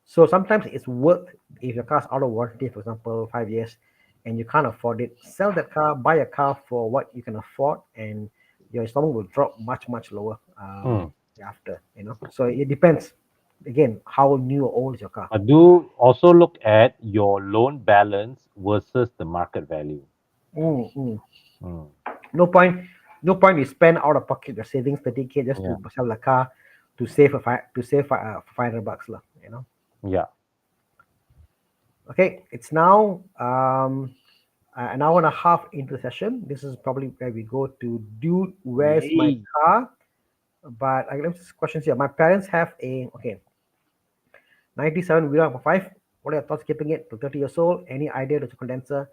So sometimes it's worth if your car's out of warranty, for example, 5 years, and you can't afford it, sell that car, buy a car for what you can afford, and your installment will drop much lower Mm. after. So it depends. Again, how new or old is your car? But do also look at your loan balance versus the market value. Mm, mm. Mm. No point, no point you spend out of pocket your savings 30K just Yeah. to sell the car to save $500 lah. You know. Yeah. Okay, it's now an hour and a half into the session. This is probably where we go to dude, where's my Yay. car? But I have questions here. My parents have a 97 Vira 5. What are your thoughts keeping it to 30 years old? Any idea to condenser?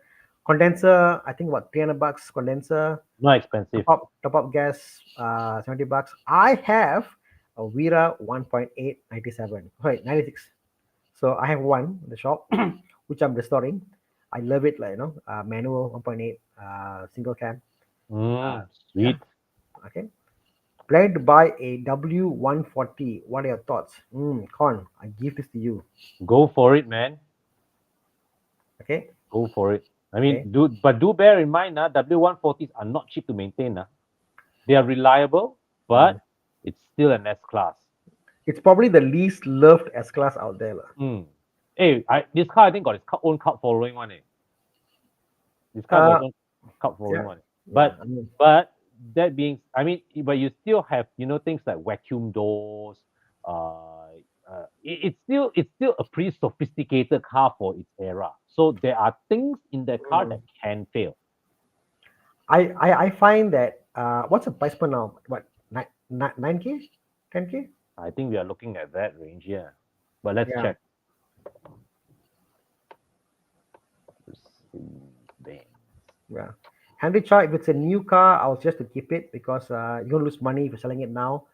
Condenser, I think about $300 condenser. Not expensive. Top up gas, $70. I have a Vira 1.8 97. Sorry, 96. So I have one in the shop, which I'm restoring. I love it, like manual 1.8, single cam. Yeah, Sweet. okay. Planning to buy a W140. What are your thoughts? Con, I give this to you. Go for it, man. Okay, Go for it. I mean, okay. do bear in mind, W140s are not cheap to maintain. They are reliable, Mm. but it's still an S class. It's probably the least loved S class out there, lah. Mm. Hey, this car I think got its own cult following one. This car got Uh, its own cult following yeah, one. yeah. But I mean, but that being, I mean, but you still have things like vacuum doors. It's still a pretty sophisticated car for its era. So there are things in the car mm. that can fail. I find that what's the price per now? What 9K, 10K? I think we are looking at that range, yeah. But let's Yeah, check. Mercedes-Benz. yeah. Henry Cha, if it's a new car, I'll suggest to keep it because you're gonna lose money if you're selling it now,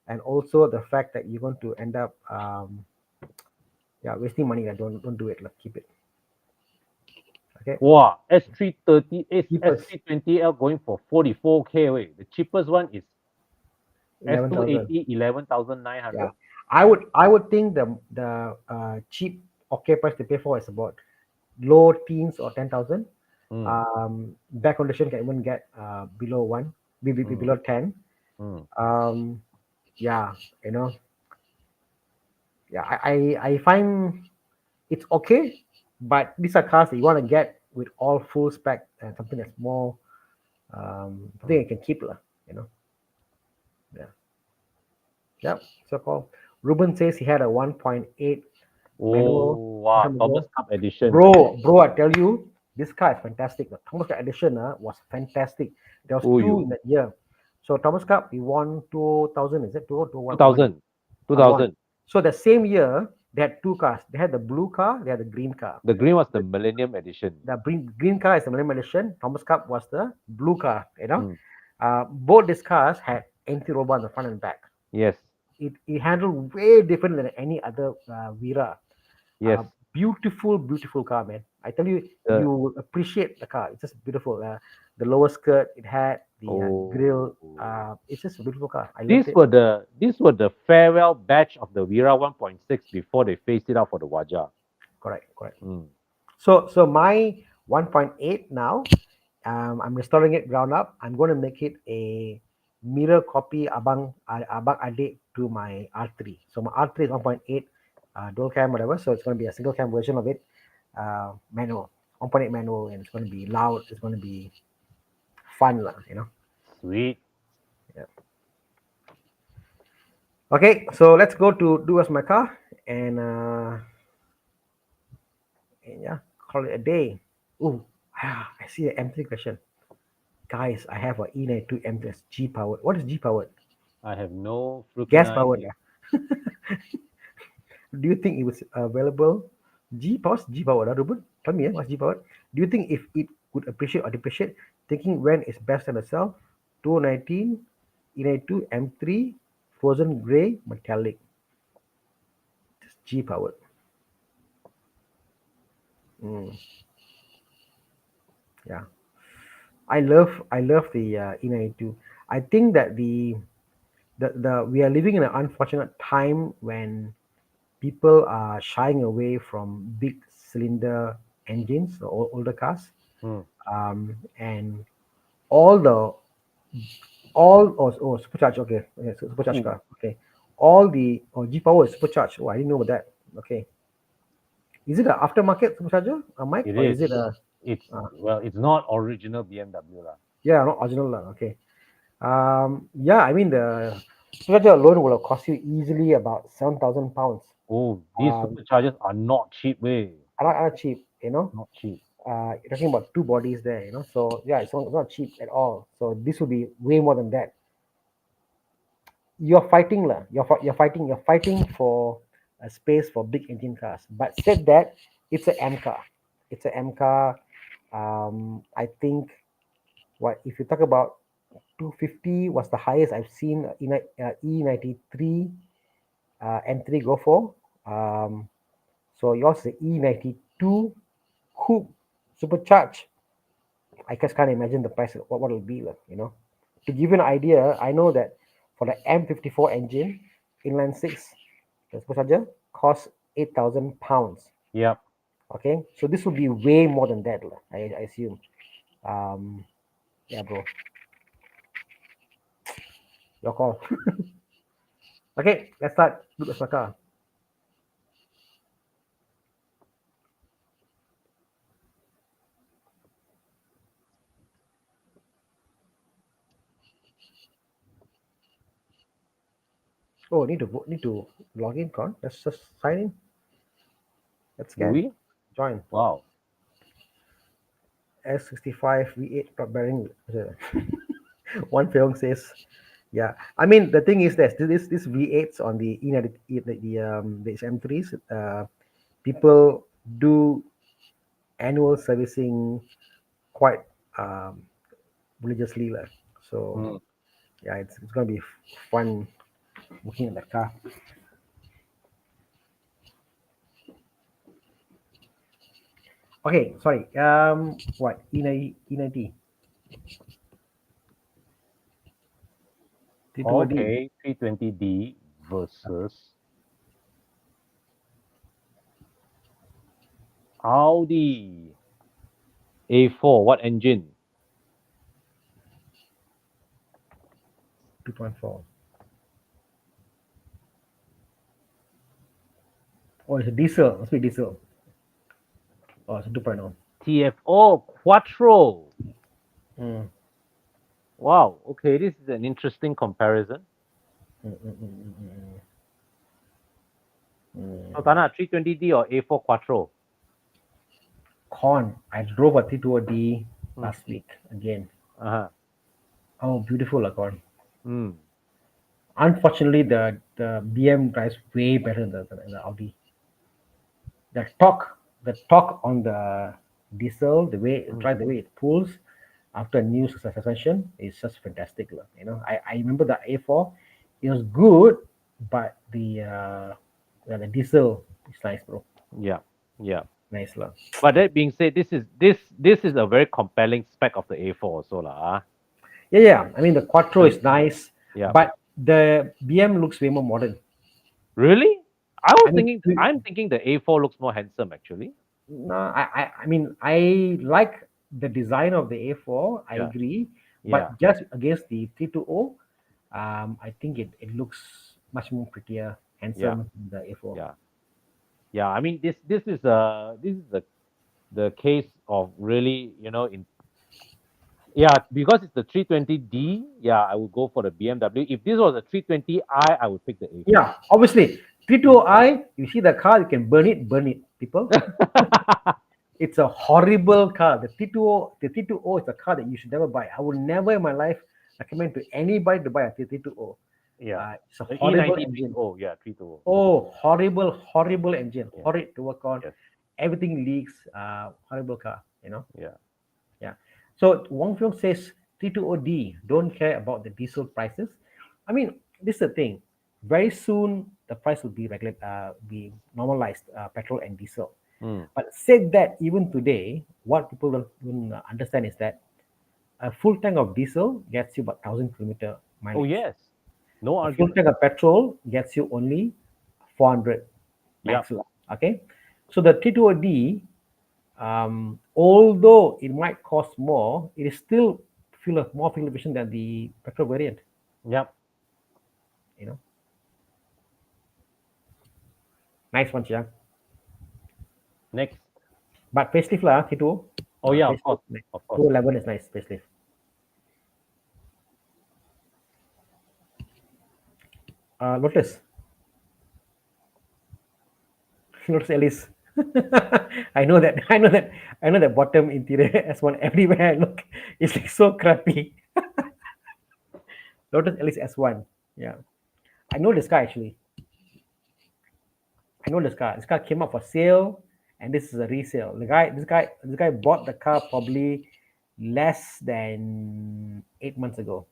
and also the fact that you're going to end up yeah, wasting money. Don't do it. Like, keep it. Okay, Wow, S330, cheapest S320L going for 44K. Wait, the cheapest one is 11,000. S280, 11,900. Yeah, I would think the cheap okay price to pay for is about low teens or 10,000. Mm, Back condition can even get below one, mm, below 10. mm. Um, yeah, you know, yeah, I find it's okay, but these are cars that you want to get with all full spec and something that's more something you can keep lah, you know. Yeah, yeah. So called. Ruben says he had a 1.8 manual Oh, some wow, time Thomas ago. Cup edition. Bro, I tell you, this car is fantastic. The Thomas Cup edition was fantastic. There was Oh, two you. in that year. So Thomas Cup, he won 2000, is it? 2001? 2000. One. 2000. So the same year, they had two cars. They had the blue car, they had the green car. The green was the Millennium edition. The green car is the Millennium Edition. Thomas Cup was the blue car, Mm, Both these cars had anti-roll on the front and back. yes, It handled way different than any other Vira. yes. Beautiful car, man. I tell you, The, you will appreciate the car. It's just beautiful. The lower skirt it had, the grill. oh. It's just a beautiful car. I loved These it. were the farewell batch of the Vira 1.6 before they phased it out for the Waja. Correct. Mm. So my 1.8 now, I'm restoring it ground up. I'm going to make it a mirror copy abang adik to my R3. So my R3 is 1.8 dual cam whatever. So it's going to be a single cam version of it, manual, 1.8 manual, and it's going to be loud. It's going to be fun lah, you know. Sweet. Yeah. Okay, so let's go to do as my car and yeah, call it a day. Ooh, I see an M3 question. Guys, I have a E92 M3 G powered. What is G powered? I have no freaking Gas powered. idea. Yeah. Do you think it was available? G powered, G powered. Ruben, tell me, what's G powered? Do you think if it could appreciate or depreciate? Thinking when is best to sell? 219, E92 M3, frozen gray, metallic. Just G powered. Mm, yeah. I love the E92. I think that the we are living in an unfortunate time when people are shying away from big cylinder engines, or older cars, Mm. and all the all oh, supercharged. Okay, so supercharged Ooh. car. Okay, all the G power is supercharged. Oh, I didn't know about that. Okay, is it an aftermarket supercharger, Mike, It or is is. it a It's uh, well, it's not original BMW lah. yeah, not original lah. Okay. Yeah, I mean the supercharger alone will cost you easily about £7,000. Oh, these Um, superchargers are not cheap, way. are not cheap, you know. Not cheap. You're talking about two bodies there, you know. So yeah, it's not cheap at all. So this will be way more than that. You're fighting lah. You're fighting for a space for big engine cars. But said that, it's a M car. It's a M car. I think what if you talk about 250 was the highest I've seen in a E93 M3 go for. Um, so yours is a E92 coupe supercharged. I just can't imagine the price, what it'll be, like, you know. To give you an idea, I know that for the M54 engine, inline six, the supercharger costs £8,000. Yep. Okay, so this would be way more than that, lah, I assume. Um, yeah, bro, your call. Okay, let's start. Look at my car. Oh, need to log in, Con. Let's just sign in. Let's Do scan. we? Join. Wow. S65 V8 top bearing. One film says, yeah. I mean, the thing is this V8s on the the M3s. People do annual servicing quite um, religiously, lah. So Mm. yeah, it's gonna be fun looking at the car. Okay, sorry. What E90 T2D Okay, 320D versus Audi A4. What engine? 2.4. Oh, it's a diesel. Must be diesel. Oh, it's a 2.0. TFO Quattro. Mm, Wow. Okay, this is an interesting comparison. mm, mm, mm, mm, mm, So, mm. Thana, 320D or A4 Quattro? Con. I drove a T2D Mm. last week again. Uh-huh. Oh, beautiful, Con. Mm. Unfortunately, the BM drives way better than the Audi. The torque on the diesel, the way it Mm. drives, the way it pulls after a new suspension is just fantastic. You know, I remember the A4, it was good, but the diesel is nice, bro. Yeah. Yeah. Nice, lah. But that being said, this is a very compelling spec of the A4 also lah. Yeah, yeah. I mean, the Quattro So is nice, yeah. but the BM looks way more modern. Really? I mean, I'm thinking the A4 looks more handsome actually. no, I mean, I like the design of the A4. I Yeah. agree, Yeah. but just against the 320, I think it looks much more prettier, Yeah. handsome than the A4. Yeah. Yeah. I mean this is the case of really, in yeah, because it's the 320D, yeah, I would go for the BMW. If this was a 320i, I would pick the A4. Yeah, obviously, 320i. You see the car, you can burn it, people. It's a horrible car. The 320 is a car that you should never buy. I would never in my life recommend to anybody to buy a 320. Yeah. It's a The horrible E90 engine. yeah, 320. Oh, horrible, horrible engine. Yeah. Horrid to work on. Yes. Everything leaks. Horrible car, you know. Yeah. Yeah. So Wong Fyong says 320D don't care about the diesel prices. I mean, this is the thing. Very soon the price will be normalized, petrol and diesel. Mm. But said that, even today, what people don't understand is that a full tank of diesel gets you about 1,000 kilometer Oh mileage. yes. No A full argument. tank of petrol gets you only 400 Yeah. max. Okay, so the T2D, although it might cost more, it is still more fuel efficient than the petrol variant. Yep. You know, Nice one, Chiang. Next. But facelift lah, T2. Oh yeah, of Facelift. course, of course. 211 is nice, facelift. Lotus. Lotus Elise. I know that. I know that. I know that bottom interior S1 everywhere I look. It's like so crappy. Lotus Elise S1. Yeah. I know this car actually. I know this car. This car came up for sale, and this is a resale. This guy bought the car probably less than 8 months ago.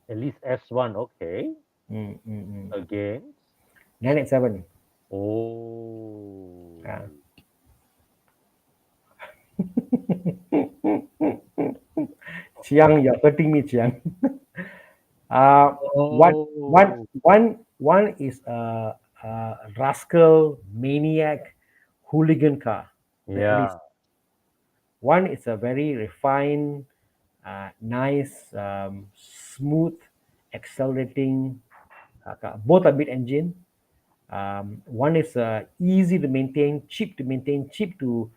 At least S1, okay. Mm, mm, mm. Again. 987. Oh. Yeah. Chiang, you're hurting me, Chiang. Oh. One is a rascal maniac hooligan car, the Elise. Yeah. One is a very refined, nice, smooth, accelerating car. Both are mid-engine. One is easy to maintain, cheap to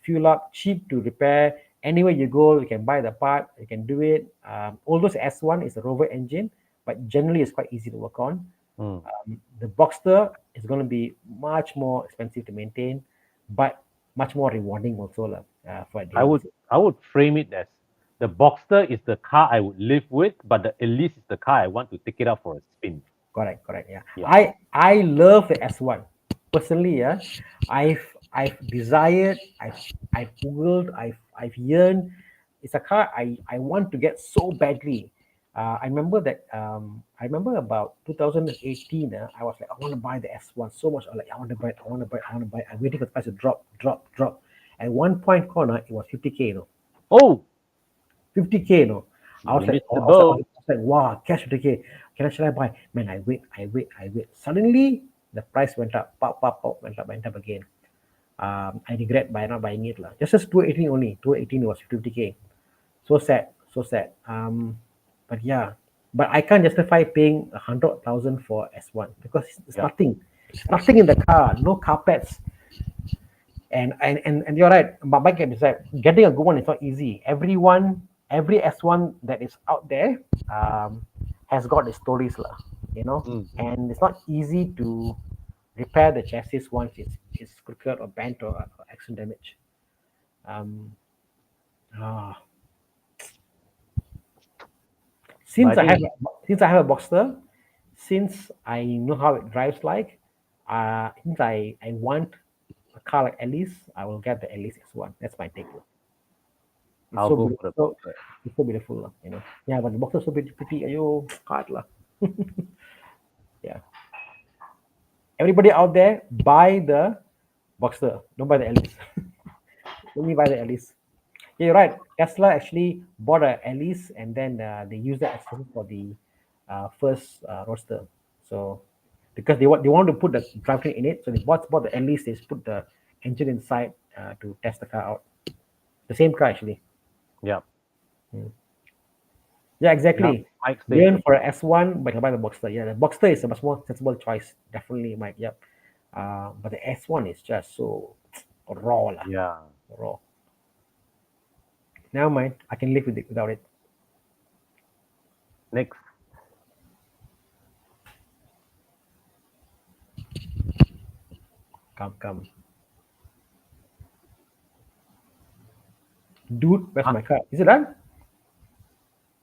fuel up, cheap to repair. Anywhere you go, you can buy the part, you can do it. Although S1 is a Rover engine, but generally it's quite easy to work on. Mm. The Boxster is going to be much more expensive to maintain, but much more rewarding also for a I daily. would frame it as the Boxster is the car I would live with, but the Elise is the car I want to take it out for a spin. Correct. Yeah. Yeah. I love the S1 personally. Yeah, I've desired. I've googled. I've yearned. It's a car I want to get so badly. I remember that. I remember about 2018. I was like, I want to buy the S1 so much. I'm like, I want to buy it. I want to buy it. I want to buy it. I'm waiting for the price to drop. At one point corner, it was 50K. Oh, 50K, I was like, invincible. wow, cash 50K. Should I buy? Man, I wait. Suddenly, the price went up, pop, went up again. I regret by not buying it. Just as 218 only. 218 was 50K. So sad. But yeah, but I can't justify paying 100,000 for S1 because it's Yeah. nothing in the car, no carpets. And you're right, but Mike can decide. Getting a good one is not easy. Every S1 that is out there has got the stories, Mm. and it's not easy to repair the chassis once it's crooked or bent or accident damage. Um, ah, But since I think since I have a Boxster, since I know how it drives like, since I want a car like Elise, I will get the Elise S1. That's my take. It's I'll so go beautiful. for the Boxster. It's so beautiful. Yeah, but the Boxster is so pretty. Ayo, hard lah. Yeah. Everybody out there, buy the Boxster. Don't buy the Elise. Only buy the Elise. Yeah, you're right. Tesla actually bought a Elise and then they used that as for the first roadster. So because they want to put the drivetrain in it, so they bought the Elise. They just put the engine inside to test the car out. The same car actually. Yeah. Yeah, Yeah. exactly. Mike says Yearn for a S1, but I buy the Boxster. Yeah, the Boxster is a much more sensible choice. Definitely, Mike. Yep. But the S1 is just so raw, lah. yeah. Raw. Never mind. I can live with it without it. Next. Come. Dude, where's my car? Is it done?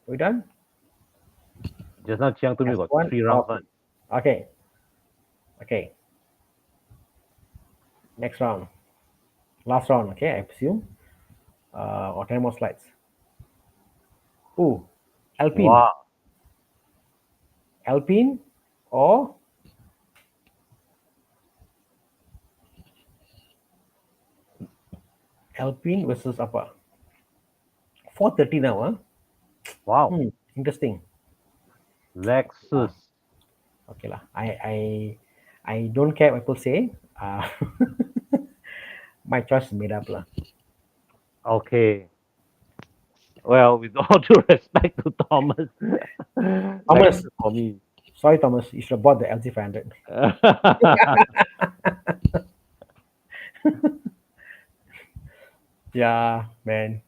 Are we done? Just now Chiang told me got S1 3 rounds. One. Okay. Next round. Last round, okay, I presume. Or 10 more slides. Ooh. Alpine. Wow. Alpine or Alpine versus apa? 430 now, huh? Wow. Interesting. Lexus. Okay lah. I don't care what people say. My choice is made up lah. Okay. Well, with all due respect to Thomas, Thomas. Lexus for me. Sorry, Thomas, you should have bought the LT500. Yeah, man.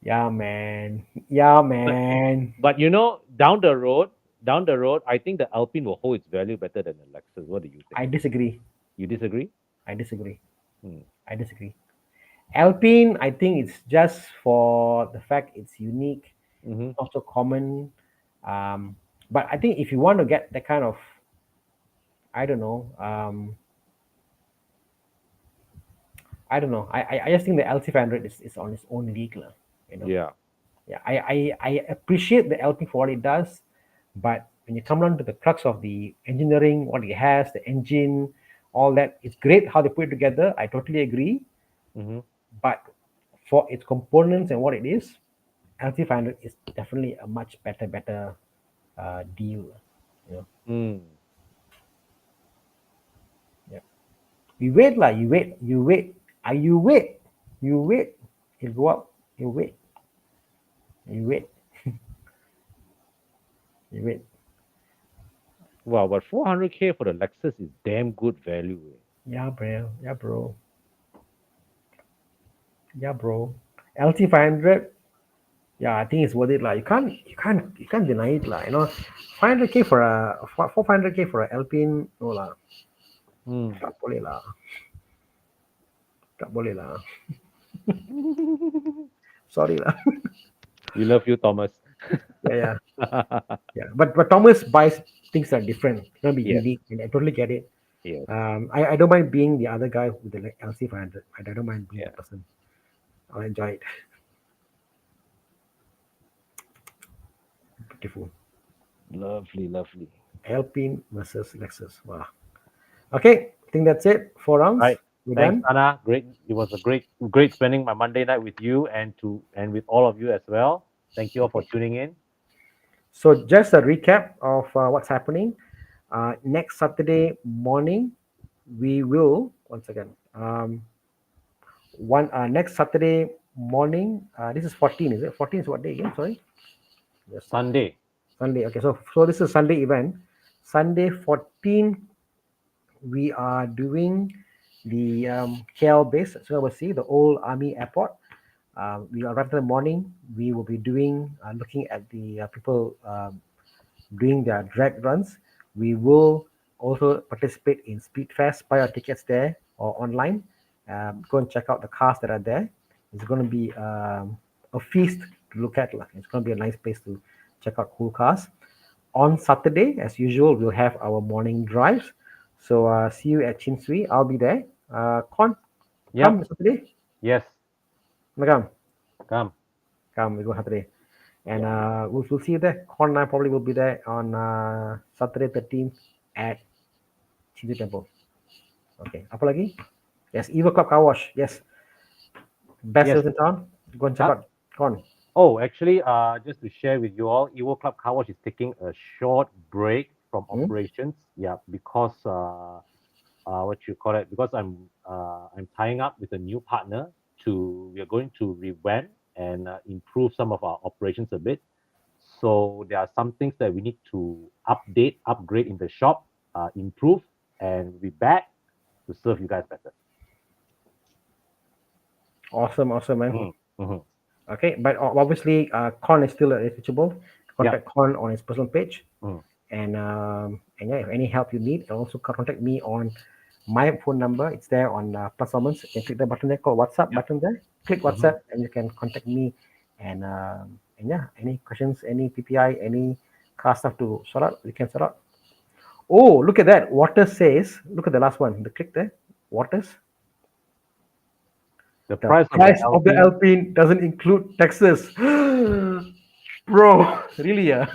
Yeah, man. Yeah, but man. but down the road, I think the Alpine will hold its value better than the Lexus. What do you think? I disagree. You disagree? I disagree. Hmm. I disagree. Alpine, I think it's just for the fact it's unique, Mm-hmm. not so common. Um, but I think if you want to get that kind of, I don't know, I don't know. I just think the LT500 is on its own league, lah. You know. Yeah. Yeah, I appreciate the Alpine for what it does, but when you come down to the crux of the engineering, what it has, the engine, all that, it's great how they put it together. I totally agree. Mm-hmm. But for its components and what it is, LT500 is definitely a much better deal. You know, Mm. yeah. You wait lah, you wait. You wait, you wait. You go up, you wait, you wait, you wait. Wow, but 400K for the Lexus is damn good value. Eh. Yeah, bro. Yeah, bro. Yeah, bro. LT500. Yeah, I think it's worth it. Like you can't deny it. Like 500K for a 500K for a Alpine. No lah. Mm. Tak boleh lah. Tak boleh lah. Sorry lah. We love you, Thomas. Yeah, yeah, yeah. But Thomas buys things that are different. It's gonna be Yes, unique, and I totally get it. yes, I don't mind being the other guy with the LC500. I don't mind being yeah. that person. I'll enjoy it. Beautiful. Lovely, lovely. Alpine versus Lexus. Wow. Okay, I think that's it. 4 rounds. Right. We're Thanks, done. Anna. Great. It was a great spending my Monday night with you and with all of you as well. Thank you all for Okay. tuning in. So just a recap of what's happening. Next Saturday morning, we will once again. One Next Saturday morning. This is 14, is it? 14 is what day again? Sorry, just check. Sunday. Sunday. Okay, so this is Sunday event. Sunday 14, we are doing the KL base. So we'll see the old Army Airport. We arrive in the morning. We will be doing looking at the people doing their drag runs. We will also participate in Speedfest. Buy our tickets there or online. Go and check out the cars that are there. It's going to be a feast to look at. It's going to be a nice place to check out cool cars. On Saturday, as usual, we'll have our morning drives. So see you at Chin Swee. I'll be there. Con, come Yep. Saturday. Yes. Come, Come. come. We go Saturday. And Yeah. we'll see you there. Con and I probably will be there on Saturday 13th at Chintu Temple. Okay. Apa lagi? Yes, Evo Club Car Wash. Yes. Best Yes. sales in town. Go and check Huh? out Con. Oh, actually, just to share with you all, Evo Club Car Wash is taking a short break from Hmm? operations. Yeah, because what you call it? Because I'm tying up with a new partner to we are going to revamp and improve some of our operations a bit. So there are some things that we need to upgrade in the shop, improve, and be back to serve you guys better. Awesome, awesome, man. Hmm. Hmm. Okay, but obviously, Con is still reachable. Yeah. Contact Con on his personal page. Mm. And yeah, if any help you need, also contact me on my phone number. It's there on performance. You can click the button there called WhatsApp Yeah. button there. Click Hmm. WhatsApp and you can contact me. And yeah, any questions, any PPI, any car stuff to sort out, we can sort out. Oh, look at that. Waters says, look at the last one. The click there. Waters. The The price of the price of the Alpine. Alpine doesn't include taxes. Bro, really? Yeah.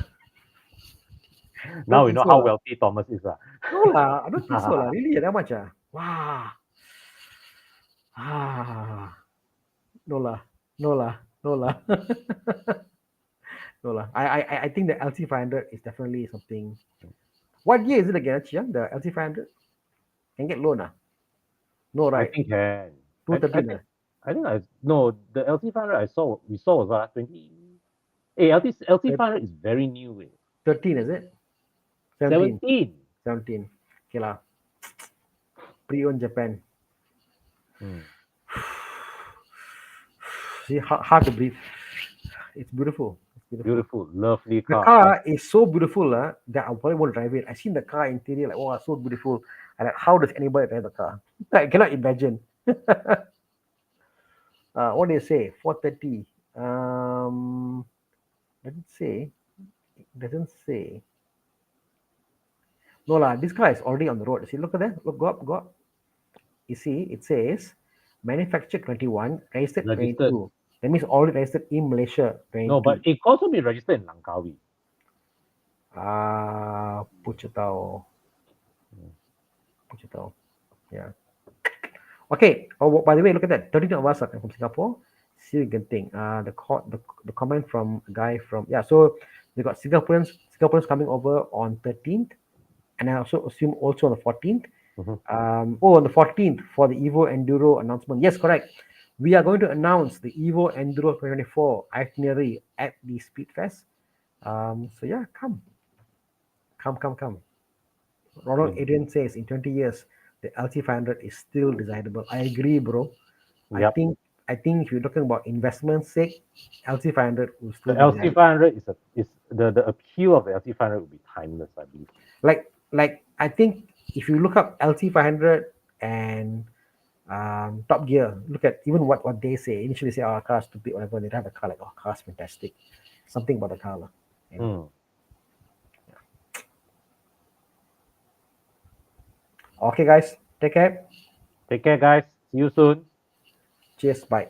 Now Don't we think know so. how lah. wealthy Thomas is. No lah, I don't think so lah. Really, that much ah? Wow. Ah, no lah, no lah, no lah, no lah. I think the LT500 is definitely something. What year is it again, Chia? The LT500 can get loan ah? No, I right? think can. Two I thirteen think ah. I think I no the LT 500 we saw was 20. Hey, LT 500 is very new. Eh. 13, is it? 17. 17. 17. Okay lah. Pre-owned Japan. Mm. See, hard to breathe. It's beautiful. It's beautiful. Beautiful, lovely The car. car is so beautiful that I probably won't drive it. I seen the car interior like, oh, so beautiful. And like, how does anybody drive the car? I cannot imagine. What do you say? 430. Doesn't say. It doesn't say. No lah. This car is already on the road. See, look at that. Look, go up, go up. You see, it says manufactured 21, registered Registered. 22. That means already registered in Malaysia No, 22. but it could also be registered in Langkawi. Puchitao. Mm. Puchitao. Yeah. Okay. Oh, by the way, look at that. 13 of us are from Singapore. Civic Genting. The comment from a guy from, yeah. So we got Singaporeans coming over on 13th, and I also assume also on the 14th. Mhm. On the 14th for the Evo Enduro announcement. Yes, correct. We are going to announce the Evo Enduro 2024 itinerary at the Speedfest. So yeah, come. Ronald Mm. Adrian says in 20 years the LT500 is still desirable. I agree, bro. I Yep. think I think if you're talking about investment sake, LT500 will The still be desirable. LC500 is the appeal of the LC500 will be timeless, I believe. Like I think if you look up LT500 and Top Gear, look at even what they say. Initially say, oh, car's stupid, whatever. They have a car like, oh, car's fantastic. Something about the car, you know. Mm. Okay, guys, take care. Take care, guys. See you soon. Cheers, bye.